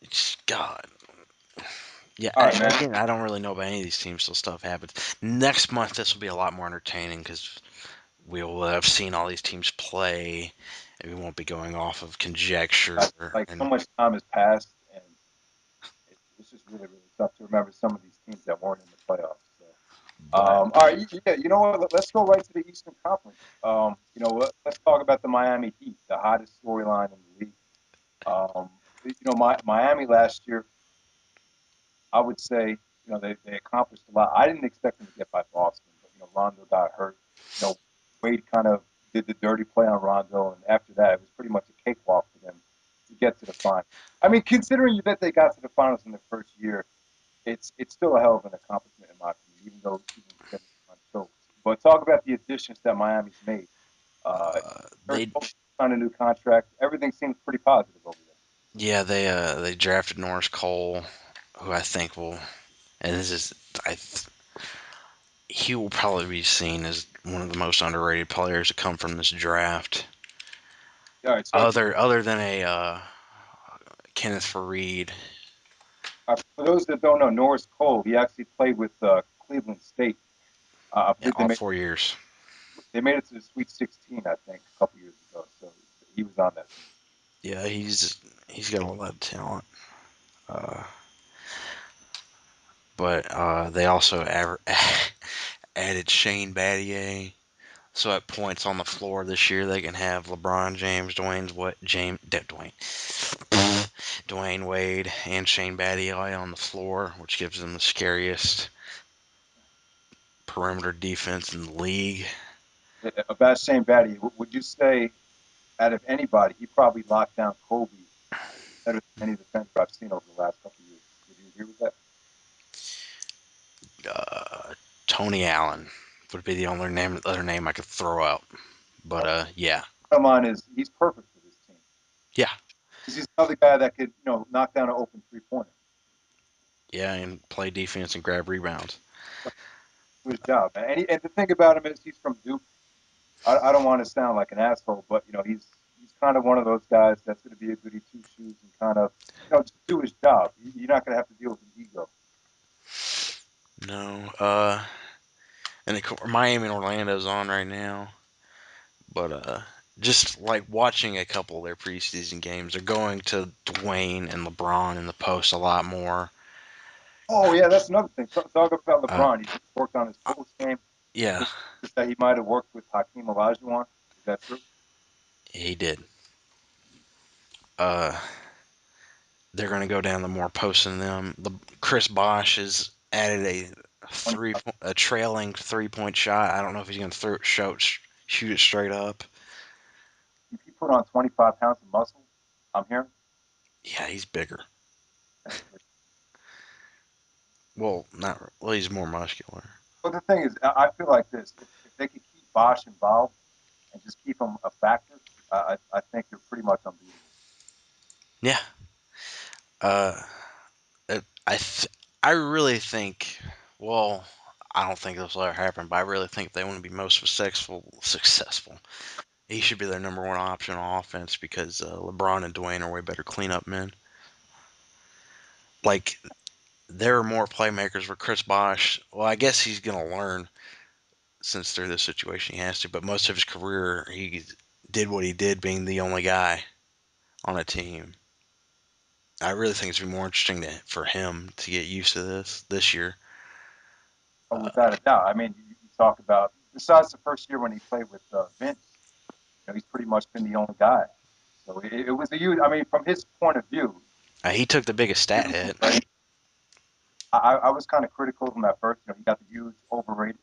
it's God. Yeah, All right, actually, man. again, I don't really know about any of these teams till stuff happens. Next month, this will be a lot more entertaining because we will have seen all these teams play, and we won't be going off of conjecture. Like so And much time has passed, and it's just really, really tough to remember some of these teams that weren't in the playoffs. So, but all right, yeah, you know what? Let's go right to the Eastern Conference. Let's talk about the Miami Heat, the hottest storyline in the league. Um, Miami last year, I would say, they accomplished a lot. I didn't expect them to get by Boston, but Rondo got hurt. Wade kind of did the dirty play on Rondo, and after that, it was pretty much a cakewalk for them to get to the final. I mean, considering that they got to the finals in the first year, it's still a hell of an accomplishment in my opinion, even with them on chokes. But talk about the additions that Miami's made. Uh, they, signed a new contract. Everything seems pretty positive over there. yeah, they drafted Norris Cole, who I think will, and this is, I, he will probably be seen as one of the most underrated players to come from this draft. All right, so Other than a Kenneth Fareed, for those that don't know, Norris Cole, he actually played with Cleveland State. I yeah, believe all 4 years. they made it to the Sweet 16, I think, a couple years ago. So he was on that team. Yeah, he's got a lot of talent. Uh, but they also added Shane Battier. So at points on the floor this year, they can have LeBron James, Dwayne Wade, and Shane Battier on the floor, which gives them the scariest perimeter defense in the league. About Shane Battier, would you say? out of anybody, he probably locked down Kobe better than any defender I've seen over the last couple of years. Would you agree with that? Uh, Tony Allen would be the only other name I could throw out. But Well, yeah, bottom line is he's perfect for this team. yeah, He's another guy that could, knock down an open three-pointer. yeah, and play defense and grab rebounds. Do his job. And the thing about him is he's from Duke. I don't want to sound like an asshole, but he's kind of one of those guys that's going to be a goody two shoes and kind of just do his job. You're not going to have to deal with an ego. No, and Miami and Orlando's on right now. But just like watching a couple of their preseason games, they're going to Dwayne and LeBron in the post a lot more. Oh yeah, that's another thing. Talk about Uh, LeBron. He worked on his uh, post game. yeah, This that he might have worked with Hakeem Olajuwon. Is that true? he did. Uh, they're going to go down the more posting them. Chris Bosh has added a trailing 3 point shot. I don't know if he's going to shoot it straight up. If he put on 25 pounds of muscle, I'm here. Yeah, he's bigger. That's crazy. Well, not well. He's more muscular. But the thing is, I feel like this: if they could keep Bosch involved and just keep him a factor, I think they're pretty much unbeatable. Yeah. Uh, I I really think. Well, I don't think this will ever happen, but I really think if they want to be most successful, he should be their number one option on offense because LeBron and Dwayne are way better cleanup men. Like there are more playmakers with Chris Bosh. Well, I guess he's gonna learn since they're this situation. He has to, but most of his career he did what he did, being the only guy on a team. I really think it's gonna be more interesting for him to get used to this year. But Uh, without a doubt, I mean, you talk about besides the first year when he played with Vince, he's pretty much been the only guy. So it was a huge. I mean, from his point of view, he took the biggest stat huge, hit. right? I was kind of critical of him at first. He got the huge overrated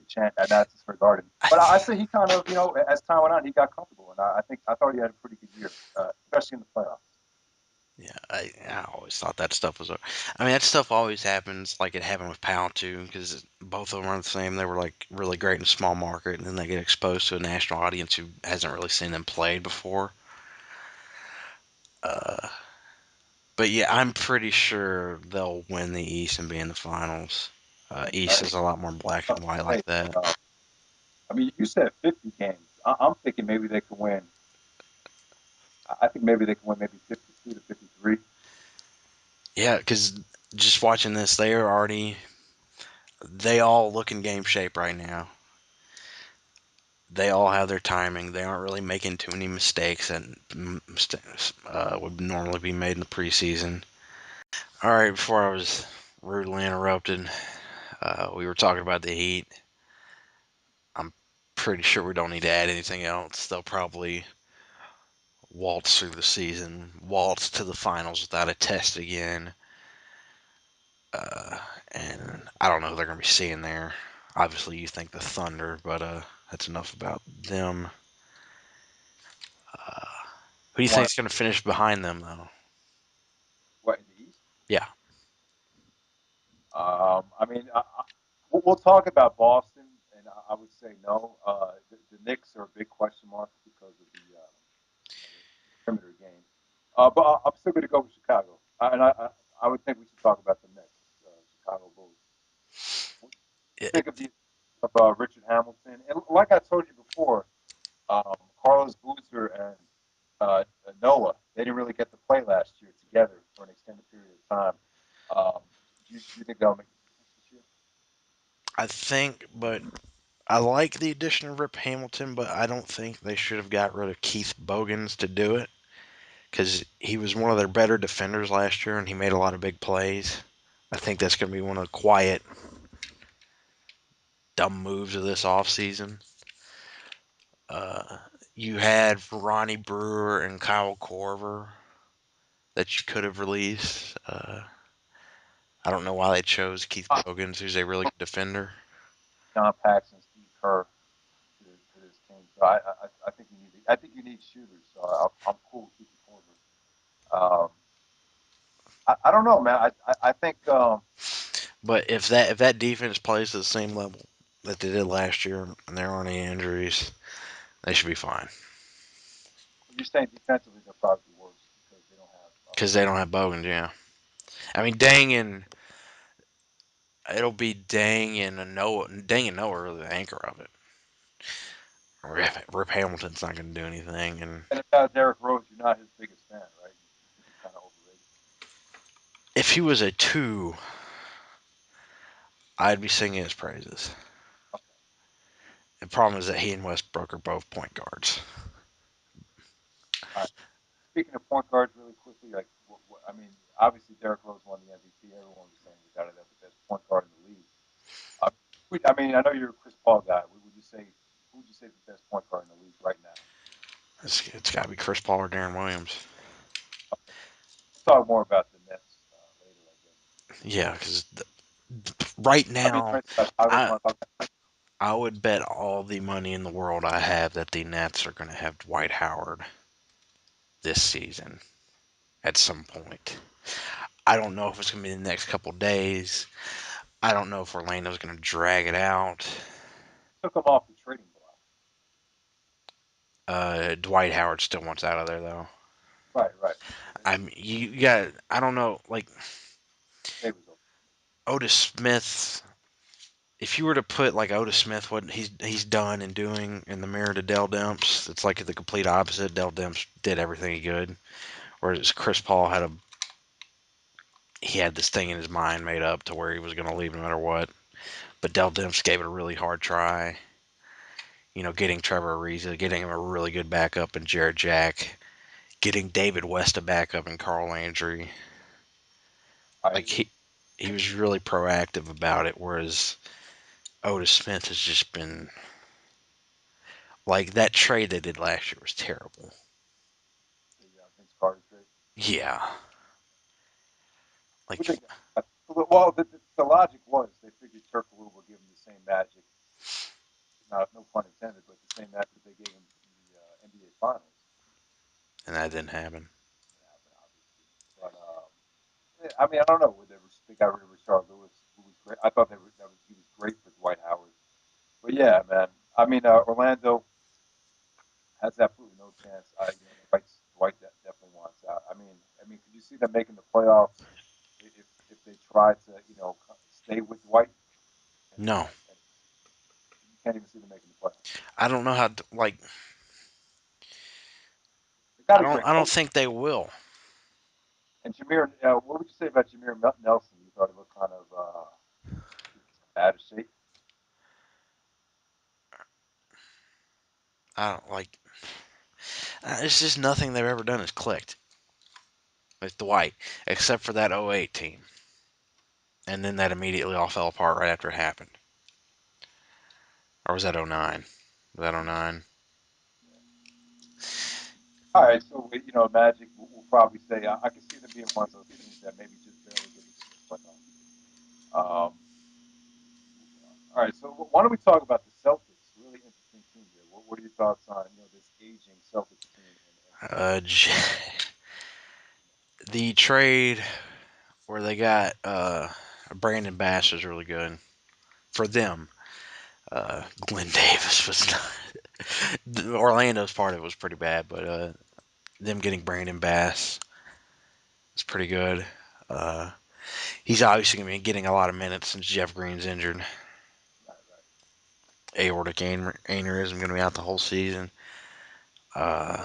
chant at Madison Square Garden. I But I say he kind of, as time went on, he got comfortable, and I thought he had a pretty good year, especially in the playoffs. Yeah, I always thought that stuff was. I mean, that stuff always happens. Like it happened with Powell too, because both of them are the same. They were like really great in a small market, and then they get exposed to a national audience who hasn't really seen them played before. Uh, but yeah, I'm pretty sure they'll win the East and be in the finals. East is a lot more black and white Hey, like that. I mean, you said 50 games. I'm thinking maybe they could win. I think maybe they could win maybe 52 to 53. Yeah, because just watching this, they all look in game shape right now. They all have their timing. They aren't really making too many mistakes that mistakes would normally be made in the preseason. All right, before I was rudely interrupted, we were talking about the Heat. I'm pretty sure we don't need to add anything else. They'll probably waltz through the season, waltz to the finals without a test again. Uh, and I don't know who they're going to be seeing there. Obviously, you think the Thunder, but that's enough about them. Uh, who do you think One, is going to finish behind them, though? what, in the East? Yeah. I mean, we'll talk about Boston, and I would say no. The Knicks are a big question mark because of the perimeter game. But I'm still going to go with Chicago. And I would think we should talk about the Knicks, Chicago Bulls. What do you It, think of Richard Hamilton? And like I told you before, Carlos Boozer and Noah, they didn't really get to play last year together for an extended period of time. Um, do you think they'll make the difference this year? I think, but I like the addition of Rip Hamilton, but I don't think they should have got rid of Keith Bogans to do it because he was one of their better defenders last year and he made a lot of big plays. I think that's going to be one of the quiet, dumb moves of this offseason. Uh, you had Ronnie Brewer and Kyle Korver that you could have released. I don't know why they chose Keith Bogans, who's a really good defender. John Paxson, Steve Kerr to this team. So I think you need shooters. So I'm cool keeping Corver. Um, I don't know, man. I think But if that defense plays at the same level that they did last year, and there aren't any injuries, they should be fine you're saying defensively they'll probably be worse because they don't have because they Bogut. don't have Bogan. Yeah, I mean Dang and it'll be Dang and Noah are the anchor of it. Rip Hamilton's not going to do anything, and And about Derrick Rose, you're not his biggest fan, right? You think he's kind of overrated. if he was a two, I'd be singing his praises. Okay. The problem is that he and Westbrook are both point guards. All right. Speaking of point guards, really quickly, like I mean, obviously Derrick Rose won the MVP. Everyone was saying without a doubt the best point guard in the league. Uh, I mean, I know you're a Chris Paul guy. Would you say who would you say is the best point guard in the league right now? It's got to be Chris Paul or Darren Williams. Okay. We'll talk more about the Nets later, I guess. Yeah, because right I'm now, interested about how they I want to talk. I would bet all the money in the world I have that the Nets are going to have Dwight Howard this season at some point. I don't know if it's going to be the next couple days. I don't know if Orlando's going to drag it out. Took him off the trading block. Dwight Howard still wants out of there though. Right, right. You got. I don't know. Like Day was over. Otis Smith. If you were to put like Otis Smith, what he's done and doing in the mirror to Dell Demps, it's like the complete opposite. Dell Demps did everything he could, whereas Chris Paul had this thing in his mind made up to where he was going to leave no matter what. But Dell Demps gave it a really hard try. Getting Trevor Ariza, getting him a really good backup in Jared Jack, getting David West a backup in Carl Landry. I Like agree. he was really proactive about it, whereas Otis Smith has just been like that trade they did last year was terrible. The Vince Carter trade. Yeah, like Who they got? Well, the logic was they figured Turkoglu would give him the same magic, not no pun intended, but the same magic they gave him in the NBA Finals. and that didn't happen. It happened, obviously. But I mean, I don't know. They got rid of Richard Lewis, who was great. I thought he was great for Dwight Howard. But yeah, man. I mean, Orlando has absolutely no chance. Dwight definitely wants out. Could you see them making the playoffs if they try to stay with Dwight No, and you can't even see them making the playoffs. I don't know how. Like They got I a don't. great I don't coach. think they will. And Jameer, what would you say about Jameer Nelson? You thought he looked kind of out of shape. I don't like. It's just nothing they've ever done has clicked with Dwight, except for that '08 team, and then that immediately all fell apart right after it happened. Or was that '09? Was that '09? All right, so Magic will probably say I can see them being one of those teams that maybe just barely get into the playoffs. All right, so why don't we talk about the Celtics? Really interesting team here. What are your thoughts on this aging Celtics team and what Uh, J- the trade where they got Brandon Bass was really good for them. Glenn Davis was not. Orlando's part of it was pretty bad, but them getting Brandon Bass is pretty good. Uh, he's obviously going to be getting a lot of minutes since Jeff Green's injured. right, right. Aortic aneurysm going to be out the whole season. Uh,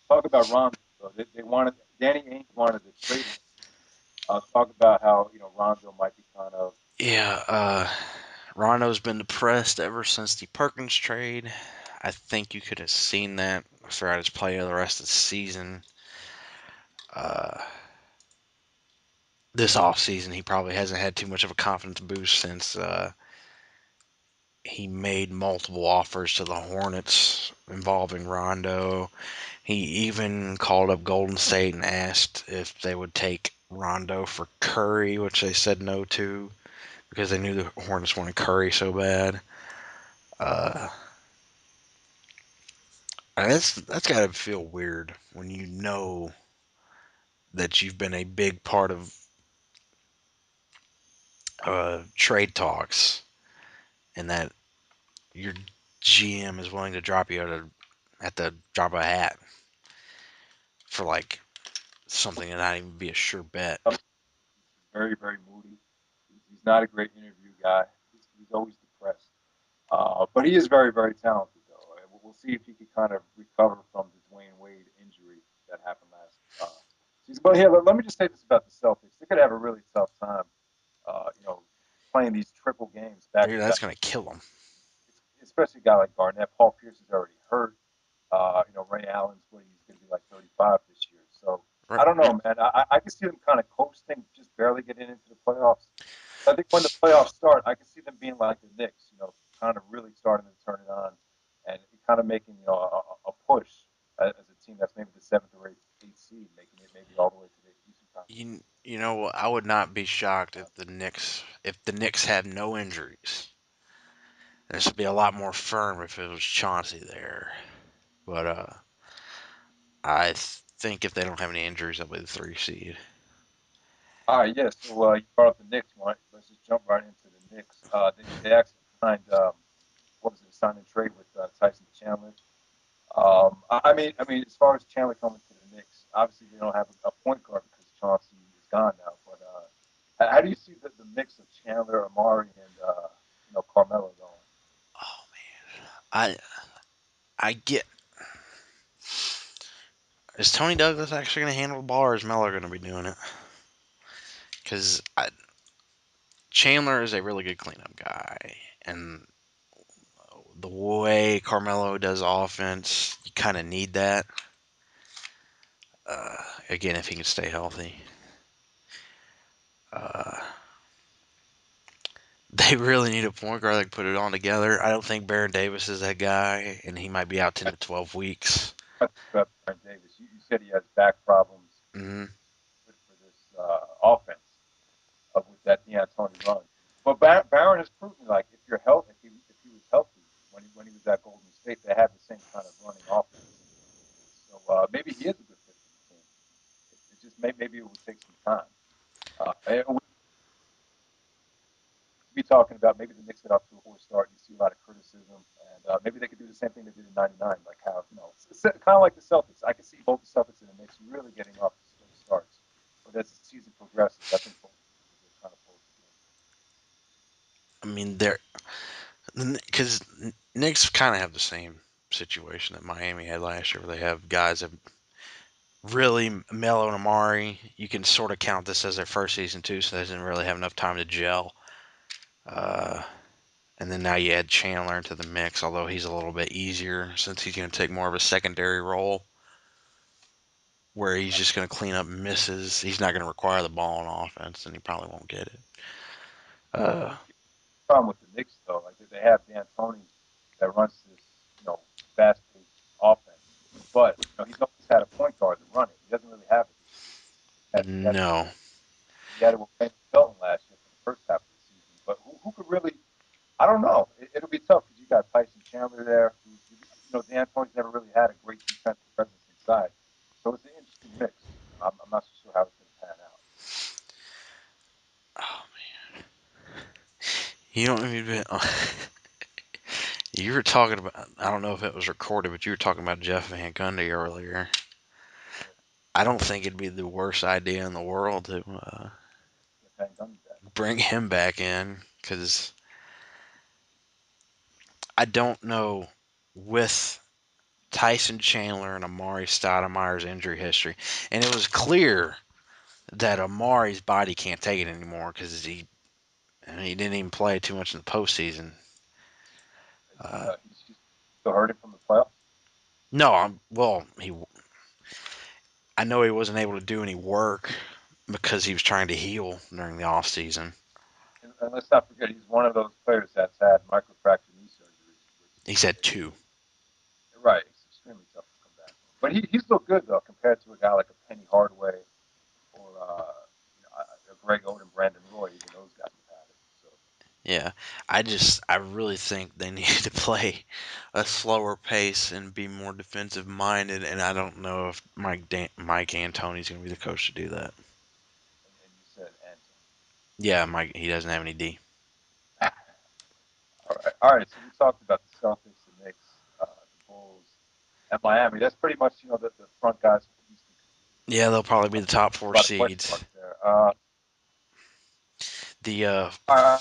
Talk about Rondo. Though. They wanted Danny Ainge wanted to trade him. Talk about how Rondo might be kind of yeah, Rondo's been depressed ever since the Perkins trade. I think you could have seen that throughout his play of the rest of the season. Uh, this offseason, he probably hasn't had too much of a confidence boost since he made multiple offers to the Hornets involving Rondo. He even called up Golden State and asked if they would take Rondo for Curry, which they said no to because they knew the Hornets wanted Curry so bad. Uh, That's got to feel weird when you know that you've been a big part of trade talks and that your GM is willing to drop you at the drop of a hat for like something that not even be a sure bet. He's very, very moody. He's not a great interview guy. He's always depressed. But he is very, very talented, though. We'll see if he can kind of recover from the Dwayne Wade injury that happened last season. But here, let me just say this about the Celtics. They're going to have a really tough time, you know, playing these triple games back Dude, to back. that's gonna kill them. Especially a guy like Garnett. Paul Pierce is already hurt. Ray Allen's what he's going to be like 35 this year. So Right. I don't know, man. I can see them kind of coasting, just barely getting into the playoffs. I think when the playoffs start, I can see them being like the Knicks, kind of really starting to turn it on and kind of making a push as a team that's maybe the seventh or eighth seed, making it maybe all the way to the Eastern Conference. You know I would not be shocked if the Knicks had no injuries. This would be a lot more firm if it was Chauncey there. But think if they don't have any injuries, they'll be the three seed. All right, yeah. So you brought up the Knicks one. Let's just jump right into the Knicks. They actually signed what was it, a sign and trade with Tyson Chandler. I mean, as far as Chandler coming to the Knicks, obviously they don't have a point guard because Chauncey is gone now. But how do you see the mix of Chandler, Amari, and Carmelo going? Oh man, I get. Is Tony Douglas actually going to handle the ball, or is Miller going to be doing it? Because Chandler is a really good cleanup guy, and the way Carmelo does offense, you kind of need that. Uh, Again, if he can stay healthy. Uh, they really need a point guard that can put it on together. I don't think Baron Davis is that guy, and he might be out 10 to 12 weeks. About Baron Davis, you said he has back problems Hmm. good for this offense with that D'Antoni run. But Barron has proven like if you're healthy, if he was healthy when he was at Golden State, they had the same kind of running offense. So maybe he is a good fit for the team. It just maybe it would take some time. And we'll be talking about maybe the Knicks get off to a poor start. You see a lot of criticism, and maybe they could do the same thing they did in '99, like how it's kind of like the Celtics. I can see both the Celtics and the Knicks really getting off to slow starts, but as the season progresses, I think both teams will kind of pull together. I mean, they're because Knicks kind of have the same situation that Miami had last year, where they have guys that really Melo and Amari. You can sort of count this as their first season too, so they didn't really have enough time to gel. Uh, and then now you add Chandler into the mix, although he's a little bit easier since he's going to take more of a secondary role where he's just going to clean up misses. He's not going to require the ball on offense, and he probably won't get it. Uh, Problem with the Knicks though, like they have D'Antoni that runs this, fast-paced offense, but he's always had a point guard to run it. He doesn't really have it this year. no, He had it with Raymond Felton last year for the first half of the season, but who could really? I don't know. It'll be tough because you got Tyson Chandler there, D'Antoni's never really had a great defensive presence inside, so it's an interesting mix. I'm not so sure how it's going to pan out. oh, you don't even. You were talking about. I don't know if it was recorded, but you were talking about Jeff Van Gundy earlier. I don't think it'd be the worst idea in the world to Get Van Gundy back. bring him back in because I don't know with Tyson Chandler and Amari Stoudemire's injury history, and it was clear that Amari's body can't take it anymore because he didn't even play too much in the postseason. Uh, He's still hurting from the playoffs. no, well, I know he wasn't able to do any work because he was trying to heal during the off season. And let's not forget, he's one of those players that's had microfracture knee surgeries, which He's had is two. right. It's extremely tough to come back from. But he's still good though, compared to a guy like a Penny Hardaway or a Greg Oden, Brandon Roy. Even those guys have had it. So Yeah, I really think they need to play a slower pace and be more defensive minded. And I don't know if Mike Antoni's going to be the coach to do that. And you said Anthony. Yeah, Mike, he doesn't have any D. All right. So we talked about the Celtics, the Knicks, the Bulls, and Miami. That's pretty much the front guys for the Eastern Yeah, they'll probably be the top four A lot of question seeds. marks there. The All right,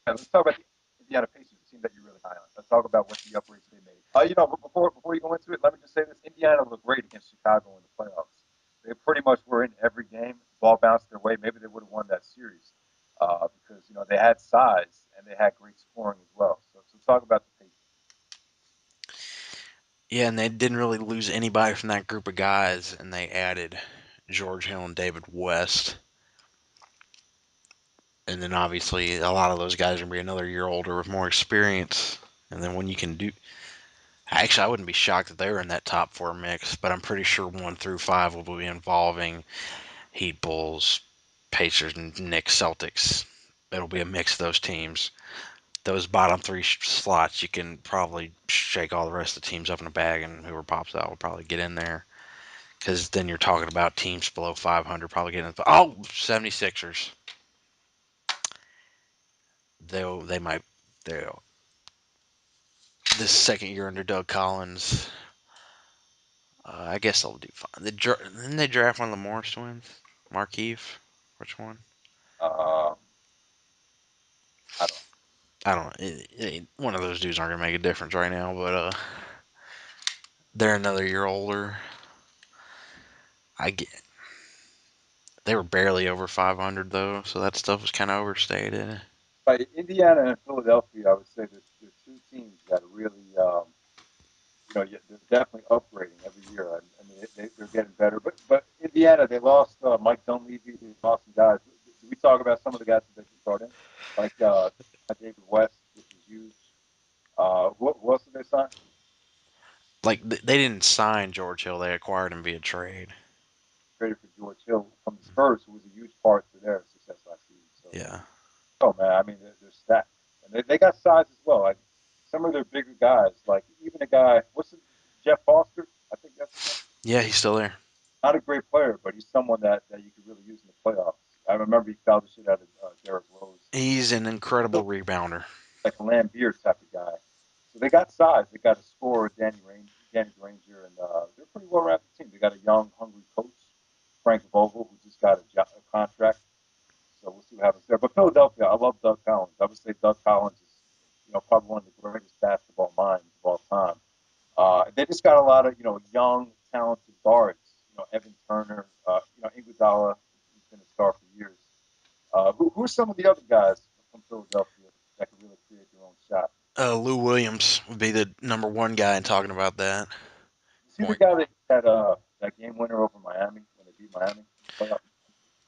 let's talk about the Indiana Pacers, a team that you're really high on. Let's talk about what the upgrades they made. But before you go into it, let me just say this: Indiana looked great against Chicago in the playoffs. They pretty much were in every game. The ball bounced their way. Maybe they would have won that series because they had size and they had great scoring as well. So talk about the Pacers. Yeah, and they didn't really lose anybody from that group of guys, and they added George Hill and David West. And then obviously a lot of those guys are gonna be another year older with more experience. And then when you can do, actually, I wouldn't be shocked if they were in that top four mix, but I'm pretty sure 1 through 5 will be involving Heat, Bulls, Pacers, and Knicks, Celtics. It'll be a mix of those teams. Those bottom three slots, you can probably shake all the rest of the teams up in a bag, and whoever pops out will probably get in there. Because then you're talking about teams below 500 probably getting. Oh, 76ers. They might. They'll this second year under Doug Collins. I guess they'll do fine. Didn't they draft one of the Morris twins? Markeith? Which one? Um, I don't. I don't know. One of those dudes aren't gonna make a difference right now, but they're another year older. I get. They were barely over 500 though, so that stuff was kind of overstated. But Indiana and Philadelphia, I would say they're two teams that are really, they're definitely upgrading every year. I mean, they're getting better. But Indiana, they lost Mike Dunleavy. They lost some guys. Did we talk about some of the guys that they just brought in? Like David West, which is huge. What else did they sign? Like they didn't sign George Hill; they acquired him via trade. Traded for George Hill from the Spurs, who was a huge part to their success last season. So, Yeah, oh man, I mean, they're stacked, and they got size as well. Like some of their bigger guys, like even a guy, Jeff Foster? I think that's his name. yeah, he's still there. Not a great player, but he's someone that you could really use in the playoffs. I remember he fouled the shit out of Derrick Rose. He's an incredible Still rebounder. like a Lambeer type of guy. So they got size. They got a scorer, Danny Granger, and they're a pretty well-rounded team. They got a young, hungry coach, Frank Vogel, who just got a contract. So we'll see what happens there. But Philadelphia, I love Doug Collins. I would say Doug Collins is, probably one of the greatest basketball minds of all time. They just got a lot of young, talented guards. Evan Turner, Iguodala, who's been a star for years. Who are some of the other guys from Philadelphia that could really create their own shot? Lou Williams would be the number one guy in talking about that You see the point. guy that had that game winner over Miami when they beat Miami in the playoff?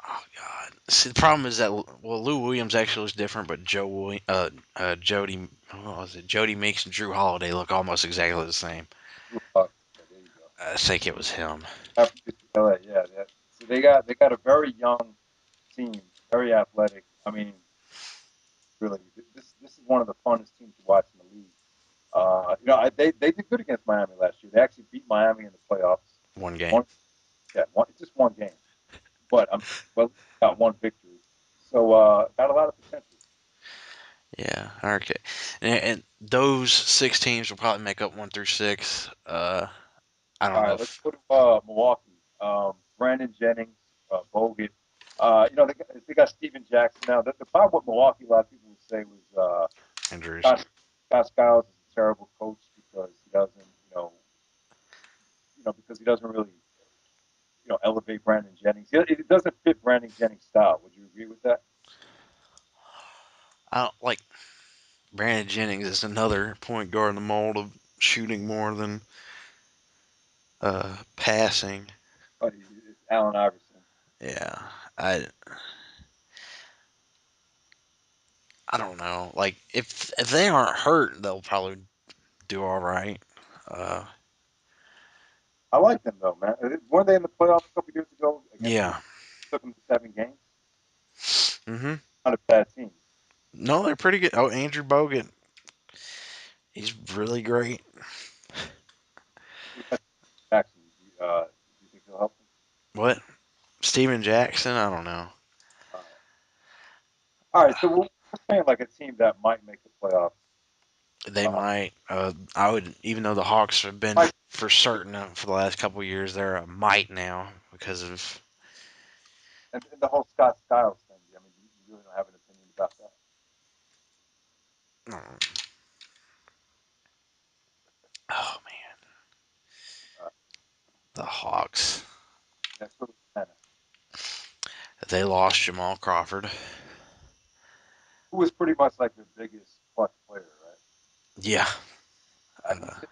Oh God! See, the problem is that Lou Williams actually was different, but Jody, what was it? Jody Meeks and Drew Holiday look almost exactly the same. Yeah, there you go. I think it was him. After LA, yeah. So they got a very young team, very athletic. I mean, really, this is one of the funnest teams to watch in the league. They did good against Miami last year. They actually beat Miami in the playoffs. One game. One, yeah, just one game, but well, got one victory. So got a lot of potential. Yeah. Okay. And those 6 teams will probably make up 1 through 6. I All don't know right, let's if. go to Milwaukee. Brandon Jennings, Bogut. They got Steven Jackson now. The problem with Milwaukee, a lot of people would say, was Injuries. Scott, Scott Skiles is a terrible coach because he doesn't, because he doesn't really, elevate Brandon Jennings. It doesn't fit Brandon Jennings' style. Would you agree with that? I don't like Brandon Jennings is another point guard in the mold of shooting more than passing. But it's Allen Iverson. Yeah. I I don't know. Like if they aren't hurt, they'll probably do all right. Uh, I like them though, man. Weren't they in the playoffs a couple years ago against the yeah. Knicks? Took them to 7 games. Mhm. Not a bad team. No, they're pretty good. Oh, Andrew Bogut, he's really great. What about Jackson? Do you think he'll help them? What? Steven Jackson? I don't know. Uh, all right, so we're saying like a team that might make the playoffs. They Uh, might. I would, even though the Hawks have been might for certain for the last couple of years, they're a might now because of. and the whole Scott Skiles thing. I mean, you really don't have an opinion about that. Oh man, Uh, the Hawks. that's sort of kind of They lost Jamal Crawford. who was pretty much like their biggest clutch player, right? Yeah. He's Uh, hit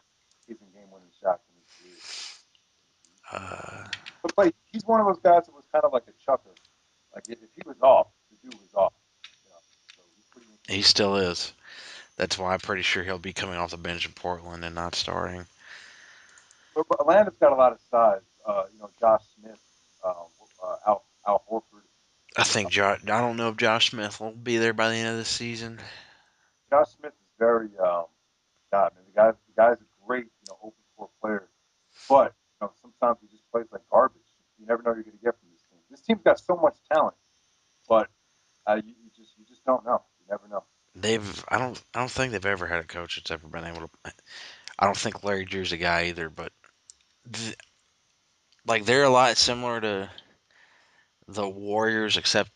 season game-winning shots in his career. uh, But he's one of those guys that was kind of like a chucker. Like if he was off, the dude was off. You know, so he's pretty he inconsistent. still is. That's why I'm pretty sure he'll be coming off the bench in Portland and not starting. But Atlanta's got a lot of size. Josh Smith, Al Horford. I think I don't know if Josh Smith will be there by the end of the season. Josh Smith is very God, man. The guy's a great open floor player, but sometimes he just plays like garbage. You never know what you're going to get from this team. This team's got so much talent, but you just don't know. You never know. I don't think they've ever had a coach that's ever been able to. I don't think Larry Drew's a guy either, but th- like they're a lot similar to the Warriors, except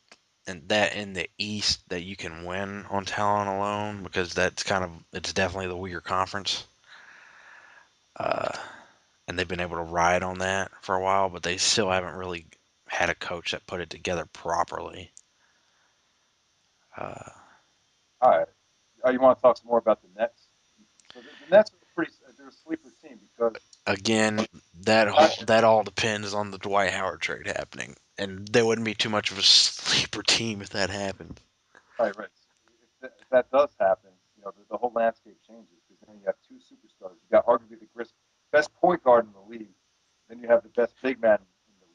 in the East that you can win on talent alone because it's definitely the weaker conference. Uh, and they've been able to ride on that for a while, but they still haven't really had a coach that put it together properly. Uh, All right. You want to talk some more about the Nets? So the Nets are they're a sleeper team because Again, that all depends on the Dwight Howard trade happening, and there wouldn't be too much of a sleeper team if that happened. right, right. If that does happen, the whole landscape changes because then you have two superstars. You got arguably the best point guard in the league. Then you have the best big man in the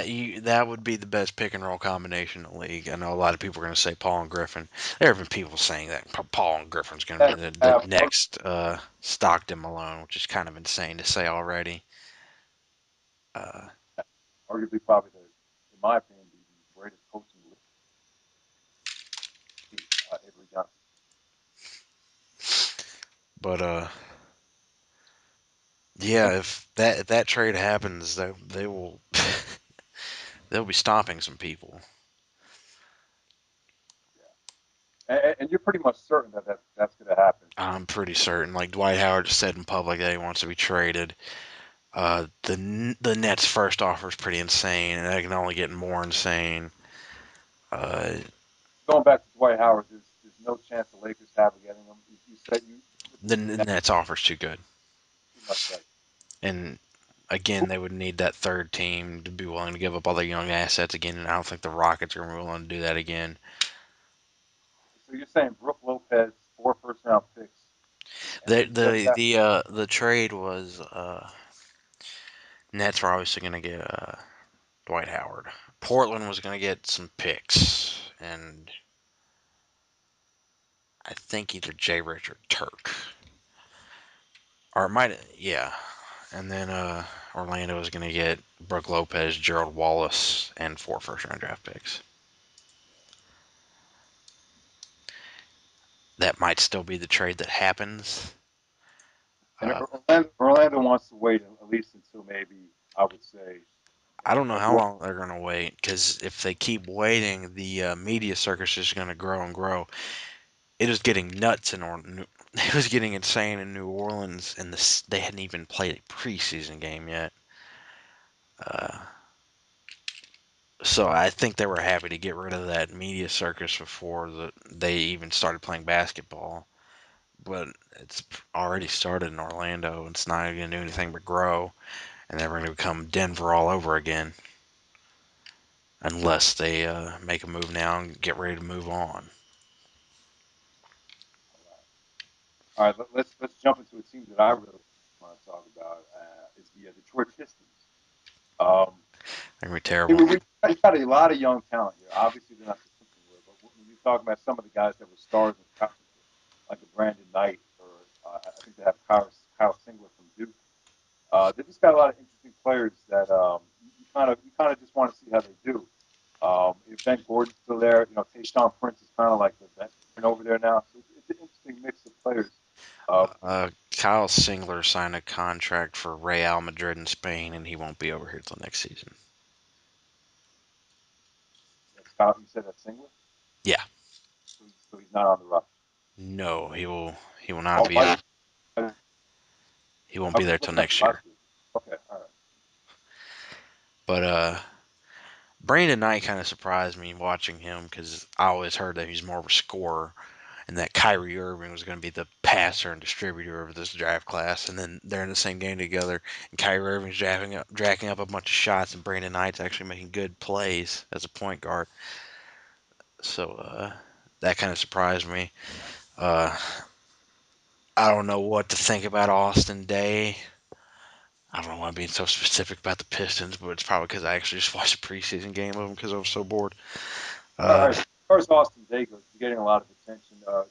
league. So That would be the best pick and roll combination in the league. I know a lot of people are going to say Paul and Griffin. There have been people saying that Paul and Griffin's going to be that the have next Stockton Malone, which is kind of insane to say already. Uh, arguably probably in my opinion, the greatest coach in the league, Avery Johnson. but yeah, if that trade happens, they will they'll be stopping some people. Yeah, and you're pretty much certain that's going to happen. I'm pretty certain. Like Dwight Howard just said in public that he wants to be traded. The Nets' first offer is pretty insane, and they can only get more insane. Uh, Going back to Dwight Howard, there's no chance the Lakers have of getting him. You said you put the the Nets Nets' offer's too good, too much right. and again, they would need that third team to be willing to give up all their young assets again, and I don't think the Rockets are willing to do that again. So you're saying Brooke Lopez, 4 first-round picks, The and just the that the uh, the trade was Nets were obviously going to get Dwight Howard. Portland was going to get some picks, and I think either Jay Rich or Turk, or it might yeah. And then Orlando was going to get Brooke Lopez, Gerald Wallace, and 4 first-round draft picks. That might still be the trade that happens. and Uh, Orlando wants to wait at least until maybe I would say I don't know how New long they're going to wait because if they keep waiting, the media circus is going to grow and grow. It was getting nuts it was getting insane in New Orleans, and they hadn't even played a preseason game yet. Uh, so I think they were happy to get rid of that media circus before they even started playing basketball. But it's already started in Orlando, and it's not going to do anything but grow, and they're going to become Denver all over again unless they make a move now and get ready to move on. All right, let's jump into a team that I really want to talk about is the Detroit Pistons. Um, They're going to be hey, terrible. we got a lot of young talent here. Obviously, they're not the Pistons were, but when you're talking about some of the guys that were stars in college, like a Brandon Knight, or I think they have Kyle Singler from Duke. They just got a lot of interesting players that you kind of just want to see how they do. If Ben Gordon's still there, Tayshaun Prince is kind of like the veteran over there now. So it's an interesting mix of players. With Kyle Singler signed a contract for Real Madrid in Spain, and he won't be over here till next season. Scott, you said that Singler, Yeah, so he's not on the roster. no, he will not Oh, be why on. did I, He won't I be was there till looking at next the year. roster. Okay, all right. But Brandon Knight kind of surprised me watching him because I always heard that he's more of a scorer and that Kyrie Irving was going to be the passer and distributor of this draft class. And then they're in the same game together, and Kyrie Irving's jacking up a bunch of shots, and Brandon Knight's actually making good plays as a point guard. So that kind of surprised me. Uh, I don't know what to think about Austin Day. I don't want to be so specific about the Pistons, but it's probably because I actually just watched a preseason game of them because I was so bored. All Uh, right. As far as Austin Dae goes, he's getting a lot of attention. Can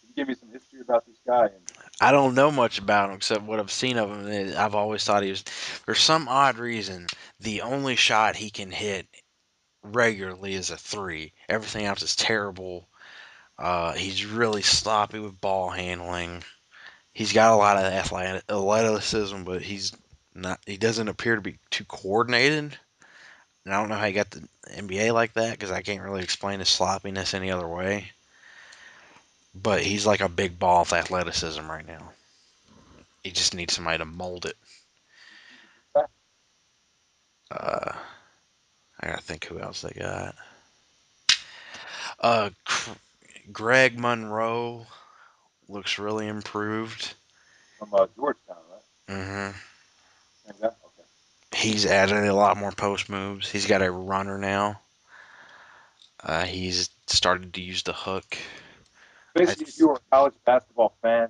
you give me some history about this guy? And I don't know much about him except what I've seen of him. And I've always thought he was, for some odd reason, the only shot he can hit regularly is a three. Everything else is terrible. He's really sloppy with ball handling. He's got a lot of athleticism, but he's not. He doesn't appear to be too coordinated. And I don't know how he got the NBA like that because I can't really explain his sloppiness any other way. But he's like a big ball of athleticism right now. He just needs somebody to mold it. he's a big guy. Uh, I gotta think who else they got. Greg Monroe looks really improved. From Georgetown, right? hmm Same guy. Okay. He's added a lot more post moves. He's got a runner now. He's started to use the hook. I, Basically, if you were a college basketball fan,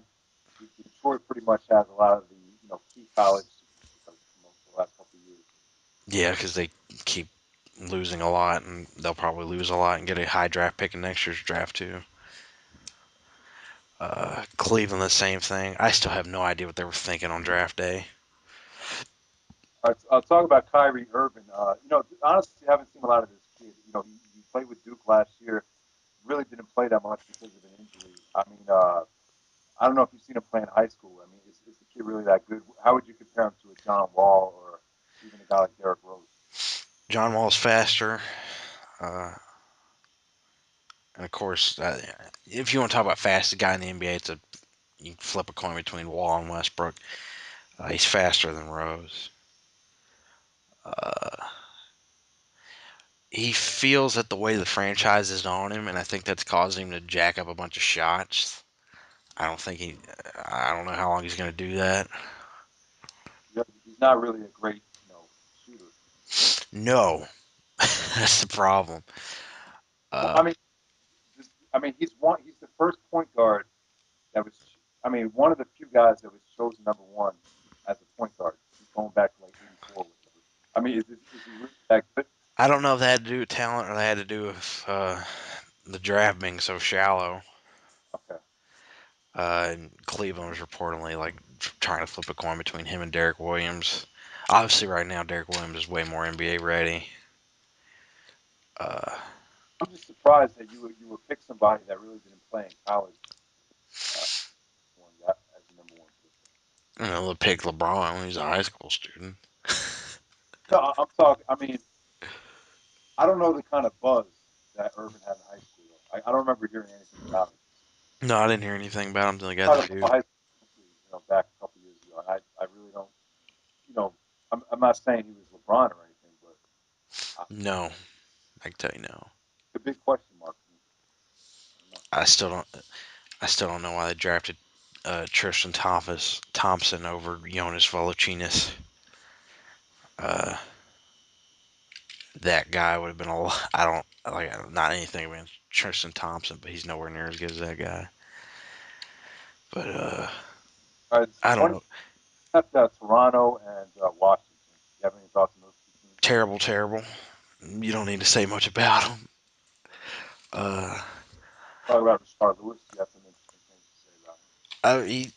Detroit pretty much has a lot of the key college superstars from the last couple of years. yeah, because they keep losing a lot, and they'll probably lose a lot and get a high draft pick in next year's draft too. Cleveland, the same thing. I still have no idea what they were thinking on draft day. All right, so I'll talk about Kyrie Irving. Honestly, I haven't seen a lot of this kid. He played with Duke last year. Really didn't play that much because of an injury. I mean, I don't know if you've seen him play in high school. I mean, is the kid really that good? How would you compare him to a John Wall or even a guy like Derrick Rose? John Wall's faster. Uh, and of course, if you want to talk about fastest guy in the NBA, you can flip a coin between Wall and Westbrook. He's faster than Rose. Uh, he feels that the way the franchise is on him, and I think that's causing him to jack up a bunch of shots. I don't think he. I don't know how long he's going to do that. He's not really a great, shooter. No, that's the problem. Well, Uh, I mean, he's the first point guard that was. I mean, one of the few guys that was chosen number one as a point guard, going back to like '84 or whatever. I mean, is he really that good? I don't know if that had to do with talent or that had to do with the draft being so shallow. Okay. And Cleveland was reportedly like trying to flip a coin between him and Derek Williams. Obviously, right now Derek Williams is way more NBA ready. Uh, I'm just surprised that you would pick somebody that really didn't play in college uh, one as your number one pick. they'll pick LeBron when he's a high school student. No, I'm talking. I mean, I don't know the kind of buzz that Urban had in high school though. I don't remember hearing anything about him. No, I didn't hear anything about him until he got I to tried to follow Duke. high school history, back a couple years ago, and I really don't. You know, I'm not saying he was LeBron or anything, but No, I can tell you no. it's a big question mark for me. I don't know. I still don't. I still don't know why they drafted Tristan Thompson over Jonas Valanciunas. Uh, that guy would have been a lot. I don't like not anything against Tristan Thompson, but he's nowhere near as good as that guy. But All right, I don't one know. left Toronto and Washington. You have any thoughts on those two teams? Terrible, terrible. You don't need to say much about him. Uh, Talk about Rashard Lewis. You have some interesting things to say about him.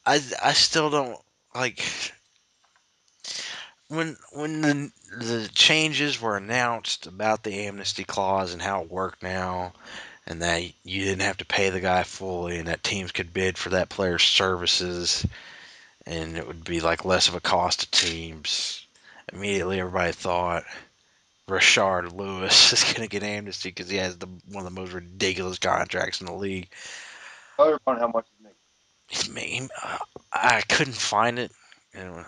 I, I still don't like when the changes were announced about the amnesty clause and how it worked now, and that you didn't have to pay the guy fully, and that teams could bid for that player's services, and it would be like less of a cost to teams. Immediately, everybody thought Rashard Lewis is going to get amnesty because he has one of the most ridiculous contracts in the league. Tell everyone how much he's making. I couldn't find it. And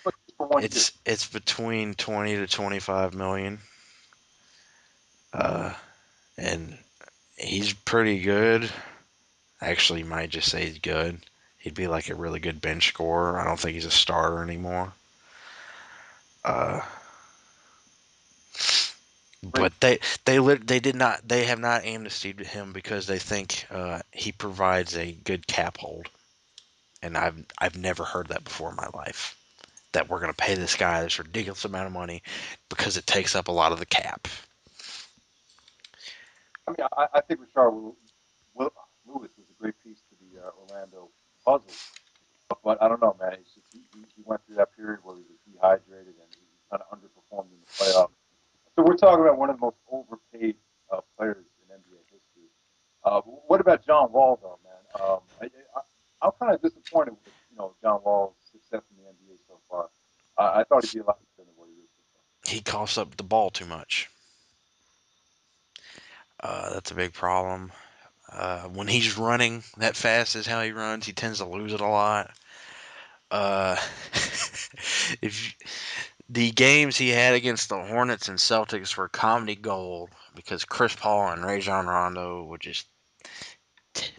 But just for 1 year. it's between 20 to 25 million, uh, and he's pretty good. Actually, you might just say he's good. He'd be like a really good bench scorer. I don't think he's a starter anymore. Uh, Great. but they did not they have not amnestied him because they think he provides a good cap hold, and I've never heard that before in my life. That we're going to pay this guy this ridiculous amount of money because it takes up a lot of the cap. I mean, I think Rashard Lewis was a great piece to the Orlando puzzle. But I don't know, man. It's just he went through that period where he was dehydrated and he kind of underperformed in the playoffs. So we're talking about one of the most overpaid players in NBA history. What about John Wall, though, man? I'm kind of disappointed with John Wall's success in the NBA so far. I thought he'd be a lot better than what he is so far. He coughs up the ball too much. That's a big problem. When he's running that fast as how he runs, he tends to lose it a lot. Uh, if the games he had against the Hornets and Celtics were comedy gold because Chris Paul and Rajon Rondo would just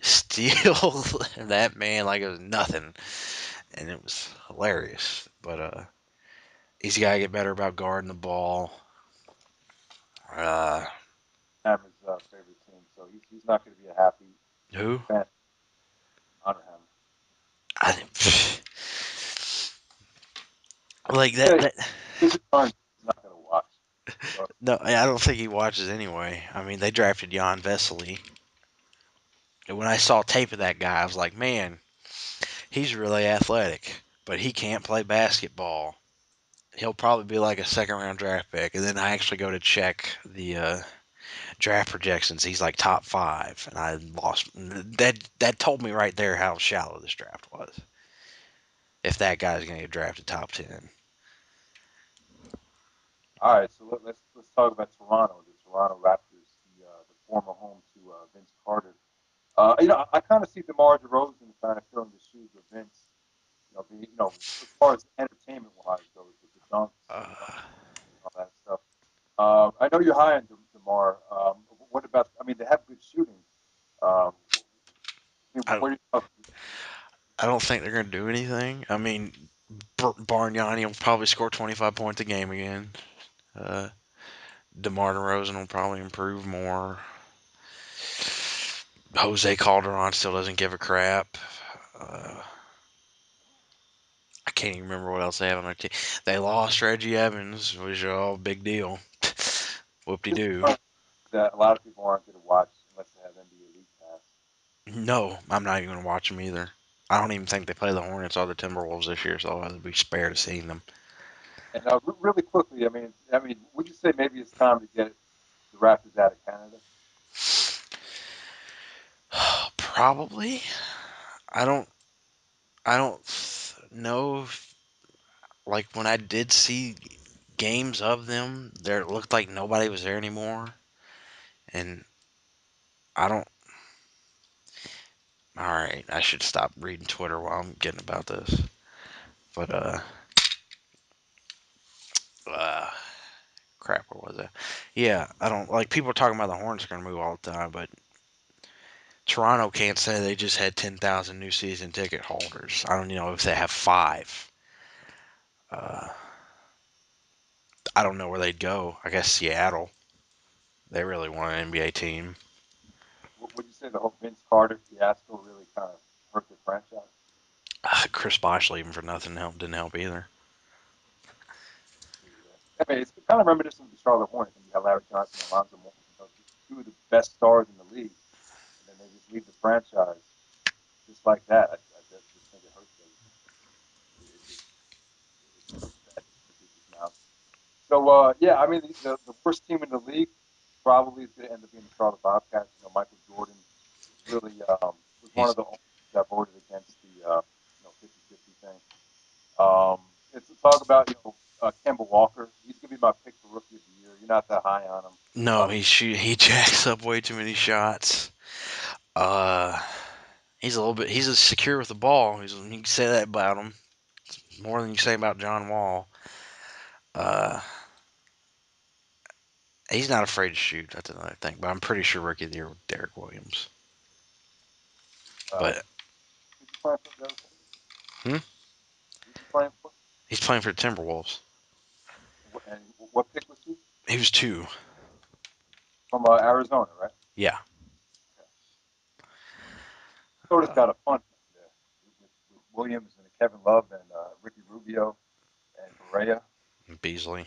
steal that man like it was nothing, and it was hilarious. But he's got to get better about guarding the ball. Uh, Hammer's favorite team, so he's not going to be a happy who? fan. Honor Hammer. I, like Yeah, that. he's a son. He's not going to watch. So No, I don't think he watches anyway. I mean, they drafted Jan Vesely. And when I saw tape of that guy, I was like, man, he's really athletic, but he can't play basketball. He'll probably be like a second round draft pick. And then I actually go to check the draft projections. He's like top five, and I lost. That told me right there how shallow this draft was. If that guy's going to get drafted top 10, all right, so let's talk about Toronto, the Toronto Raptors, the former home to Vince Carter. I kind of see DeMar DeRozan kind of filling the shoes of Vince. As far as entertainment wise goes, with the dunks and uh, all that stuff. I know you're high on DeMar. What about? I mean, they have good shooting. Um, I where do you? I don't think they're going to do anything. I mean, Bargnani will probably score 25 points a game again. Uh, DeMar DeRozan will probably improve more. Jose Calderon still doesn't give a crap. Uh, I can't even remember what else they have on their team. They lost Reggie Evans, which is a big deal. Whoop de doo. That a lot of people aren't going to watch unless they have NBA League Pass. No, I'm not even going to watch them either. I don't even think they play the Hornets or the Timberwolves this year, so I'd be spared of seeing them. And really quickly, would you say maybe it's time to get the Raptors out of Canada? Probably. I don't. I don't know. Like when I did see games of them, there it looked like nobody was there anymore, and I don't. All right, I should stop reading Twitter while I'm getting about this. But uh crap, what was that? Yeah, I don't like people are talking about the Hornets are going to move all the time, but Toronto can't say they just had 10,000 new season ticket holders. I don't know if they have five. Uh, I don't know where they'd go. I guess Seattle. They really want an NBA team. Would you say the whole Vince Carter fiasco really kind of hurt the franchise? Chris Bosh leaving for nothing didn't help either. Yeah. I mean, it's kind of reminiscent of the Charlotte Hornets when you had Larry Johnson, Alonzo Mourning coaches. two of the best stars in the league, and then they just leave the franchise just like that. I just think it hurts everything. It puts bad taste in people's mouths. So yeah, I mean the worst team in the league probably is going to end up being the Charlotte Bobcats. You know, Michael Jordan really was one of He's the only that voted against the 50-50 thing. It's to talk about Kemba Walker. He's going to be my pick for Rookie of the Year. You're not that high on him. no, he jacks up way too many shots. Uh, he's a little bit he's a secure with the ball. You can say that about him more than you say about John Wall. Uh, he's not afraid to shoot. That's another thing. But I'm pretty sure rookie of the year with Derek Williams. Uh, But who's he playing for? Derek? hmm, Who's he playing for? he's playing for the Timberwolves. And what pick was he? He was two. From Arizona, right? Yeah. Okay. Minnesota's Uh, got a fun there with Williams and Kevin Love and Ricky Rubio and Barea Beasley. and Beasley.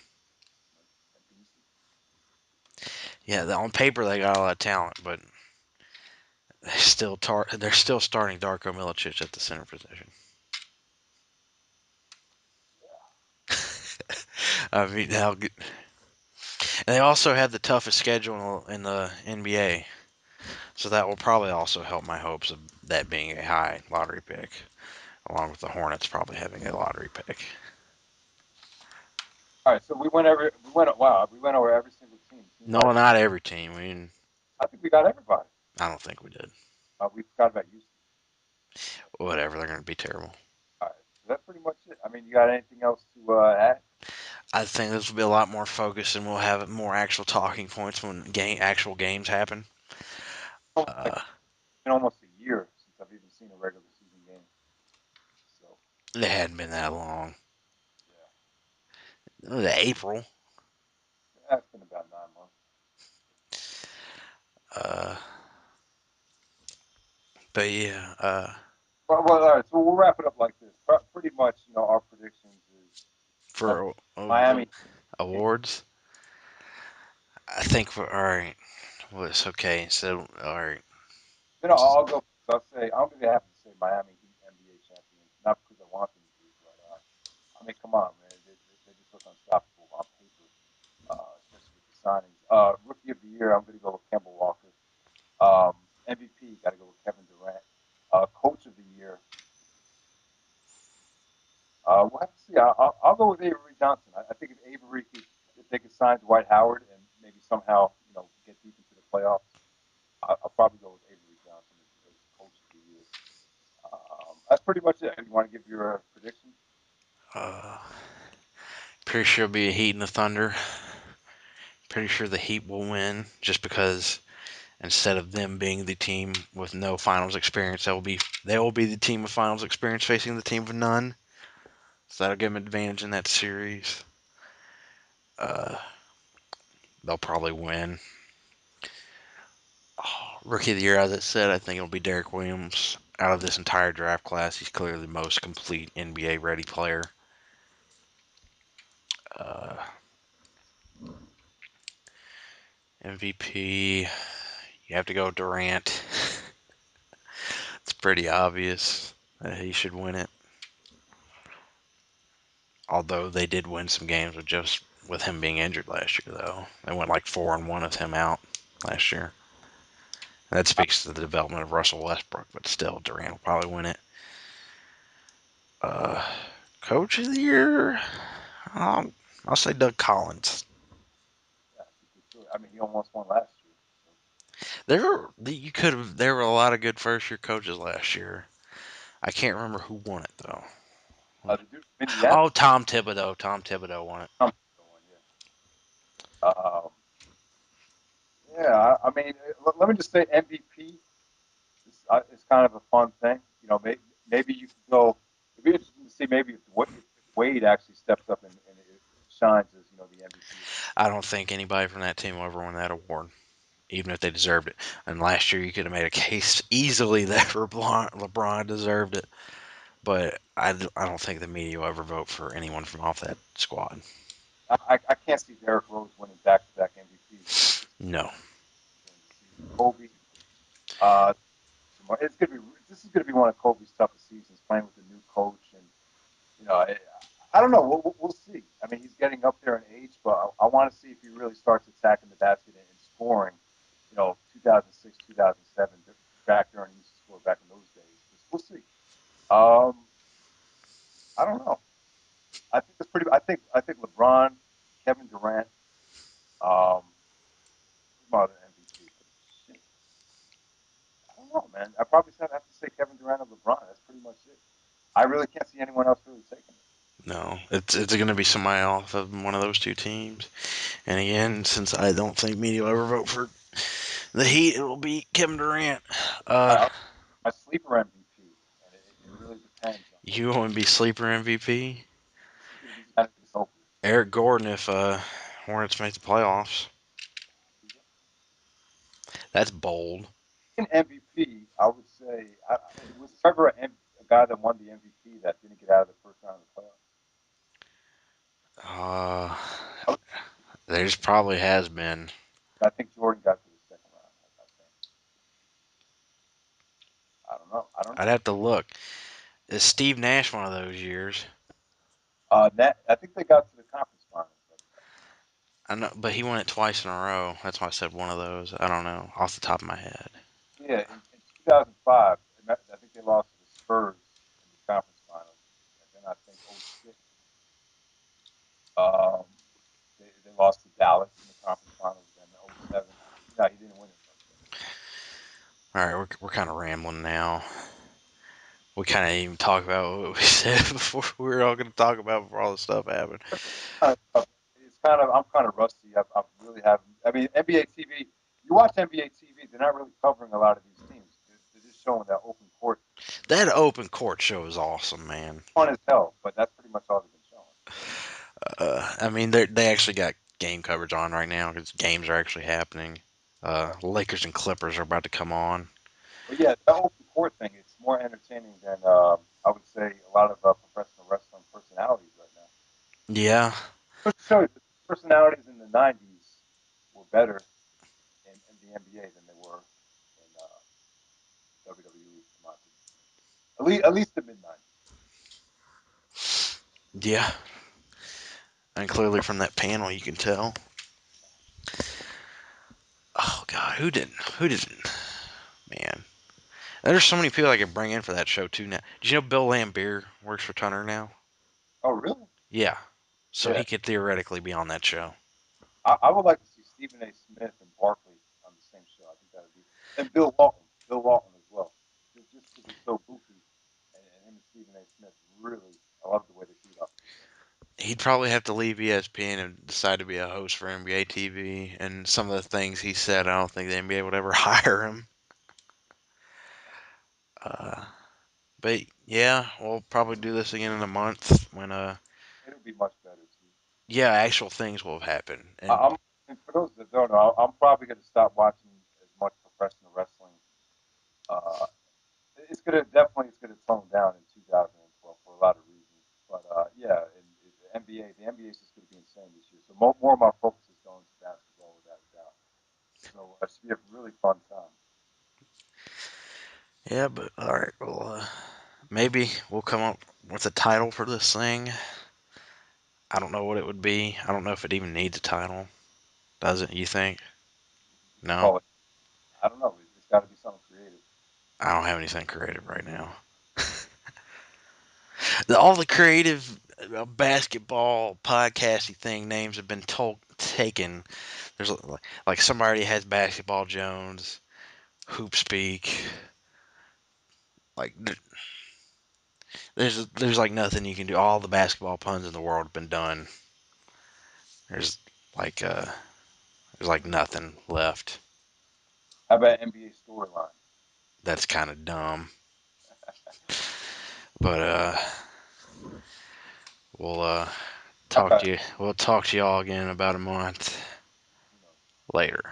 Yeah, on paper they got a lot of talent, but they're still starting Darko Milicic at the center position. I mean, how good. And they also have the toughest schedule in the NBA, so that will probably also help my hopes of that being a high lottery pick, along with the Hornets probably having a lottery pick. All right, so we went over every single team. Seems No, like not every team. I mean, I think we got everybody. I don't think we did. We forgot about Houston. Whatever, they're going to be terrible. All right, so that's pretty much it. I mean, you got anything else to add? I think this will be a lot more focused, and we'll have more actual talking points when actual games happen. Like Uh, it's been almost a year since I've even seen a regular season game. So it hadn't been that long. yeah, It was April. that's been about 9 months. Uh, but yeah, Well, all right. So we'll wrap it up like this. Pretty much, our predictions is uh, for Miami. awards, I think for all right. Well, it's okay. So all right. I'll go. I'll say I'm going to have to say Miami Heat NBA champions, not because I want them to, but I mean, come on, man, they just look unstoppable on paper, especially with the signings. Rookie of the year, I'm going to go with Kemba Walker. MVP, got to go with Kevin Durant. Coach of the year, we'll have to see. I'll go with Avery Johnson. I think if they could sign Dwight Howard and maybe somehow get deep into the playoffs, I'll probably go with Avery Johnson as coach of the year. That's pretty much it. You want to give your predictions? Uh, pretty sure it'll be a Heat and a Thunder. Pretty sure the Heat will win, just because instead of them being the team with no finals experience, they will be the team with finals experience facing the team with none. So that'll give them an advantage in that series. Uh, they'll probably win. Oh, Rookie of the year, as I said, I think it'll be Derek Williams. Out of this entire draft class, he's clearly the most complete NBA ready player. Uh, MVP, you have to go Durant. It's pretty obvious that he should win it. Although they did win some games with him being injured last year, though they went like 4-1 with him out last year. And that speaks to the development of Russell Westbrook, but still, Durant will probably win it. Uh, Coach of the year, um, I'll say Doug Collins. Yeah, I think we could. I mean, he almost won last year. So. There were a lot of good first year coaches last year. I can't remember who won it though. The dude from Indiana, Oh, Tom Thibodeau. Tom Thibodeau won it. yeah. Yeah. I mean, let me just say MVP. It's kind of a fun thing. Maybe you could go. It'd be interesting to see maybe if Wade actually steps up and it shines as the MVP. I don't think anybody from that team will ever win that award, even if they deserved it. And last year, you could have made a case easily that LeBron deserved it. But I don't think the media will ever vote for anyone from off that squad. I can't see Derrick Rose winning back-to-back MVPs. It's just No. Kobe. Uh, it's gonna be this is gonna be one of Kobe's toughest seasons playing with the new coach, and you know I don't know. We'll see. I mean, he's getting up there in age, but I want to see if he really starts attacking the basket and scoring. 2006, 2007, back during he used to score back in those days. We'll see. Um, I don't know. I think it's pretty. I think LeBron, Kevin Durant. Who's my other MVP? Shit, I don't know, man. I probably have to say Kevin Durant or LeBron. That's pretty much it. I really can't see anyone else really taking it. No, it's going to be somebody off of one of those two teams. And again, since I don't think media will ever vote for the Heat, it will be Kevin Durant. Uh, My my sleeper MVP, and it really depends on. you want to be sleeper MVP? This is going to be kind of this open. Eric Gordon, if Hornets make the playoffs. That's bold. In MVP, I would say was Trevor a guy that won the MVP that didn't get out of the first round of the playoffs. Uh, I, would, there's probably has been. I think Jordan got to the second round. I think. I don't know. I don't I'd know. have to look. Is Steve Nash one of those years? I think they got to the conference finals. I know, but he won it twice in a row. That's why I said one of those. I don't know off the top of my head. Yeah, in 2005, I think they lost to the Spurs in the conference finals, and then I think '06, um, they lost to Dallas in the conference finals, and then '07. No, he didn't win it. All right, we're kind of rambling now. We kind of didn't even talk about what we said before we were all going to talk about before all this stuff happened. It's kind of I'm kind of rusty. I really haven't. I mean, NBA TV. You watch NBA TV, they're not really covering a lot of these teams. They're just showing that open court That open court show is awesome, man. fun as hell, but that's pretty much all they've been showing. I mean, they actually got game coverage on right now because games are actually happening. Yeah. Lakers and Clippers are about to come on. But yeah, that open court thing, it's more entertaining than I would say a lot of professional wrestling personalities right now. Yeah, Just to show you, the personalities in the '90s were better in the NBA than they were in WWE, in my opinion. At least the mid '90s. yeah, and clearly from that panel you can tell. Oh God, who didn't? Man, there's so many people I could bring in for that show too now. Did you know Bill Lambier works for Turner now? Oh, really? Yeah, so Yeah. he could theoretically be on that show. I would like to see Stephen A. Smith and Barkley on the same show. I think that would be, and Bill Walton as well, just because he's so goofy, and him and Stephen A. Smith really, I love the way they feed off each other. He'd probably have to leave ESPN and decide to be a host for NBA TV. And some of the things he said, I don't think the NBA would ever hire him. Uh, but yeah, we'll probably do this again in a month when It'll be much better too. yeah, actual things will have happened. And I'm, and for those that don't know, I'm probably going to stop watching as much professional wrestling. Uh, it's gonna tone down in 2012 for a lot of reasons. But yeah, the NBA is just gonna be insane this year. So more of my focus is going to basketball without a doubt. So it should be a really fun time. yeah, but all right, well, maybe we'll come up with a title for this thing. I don't know what it would be. I don't know if it even needs a title. Does it? You think? You can No, call it. I don't know. It's got to be something creative. I don't have anything creative right now. All the creative basketball podcasty thing names have been taken. There's like somebody has basketball Jones, hoop speak. Like there's like nothing you can do. All the basketball puns in the world have been done. There's like there's like nothing left. How about NBA storyline? That's kind of dumb. But we'll All talk right. to you. We'll talk to y'all again in about a month Who knows? later.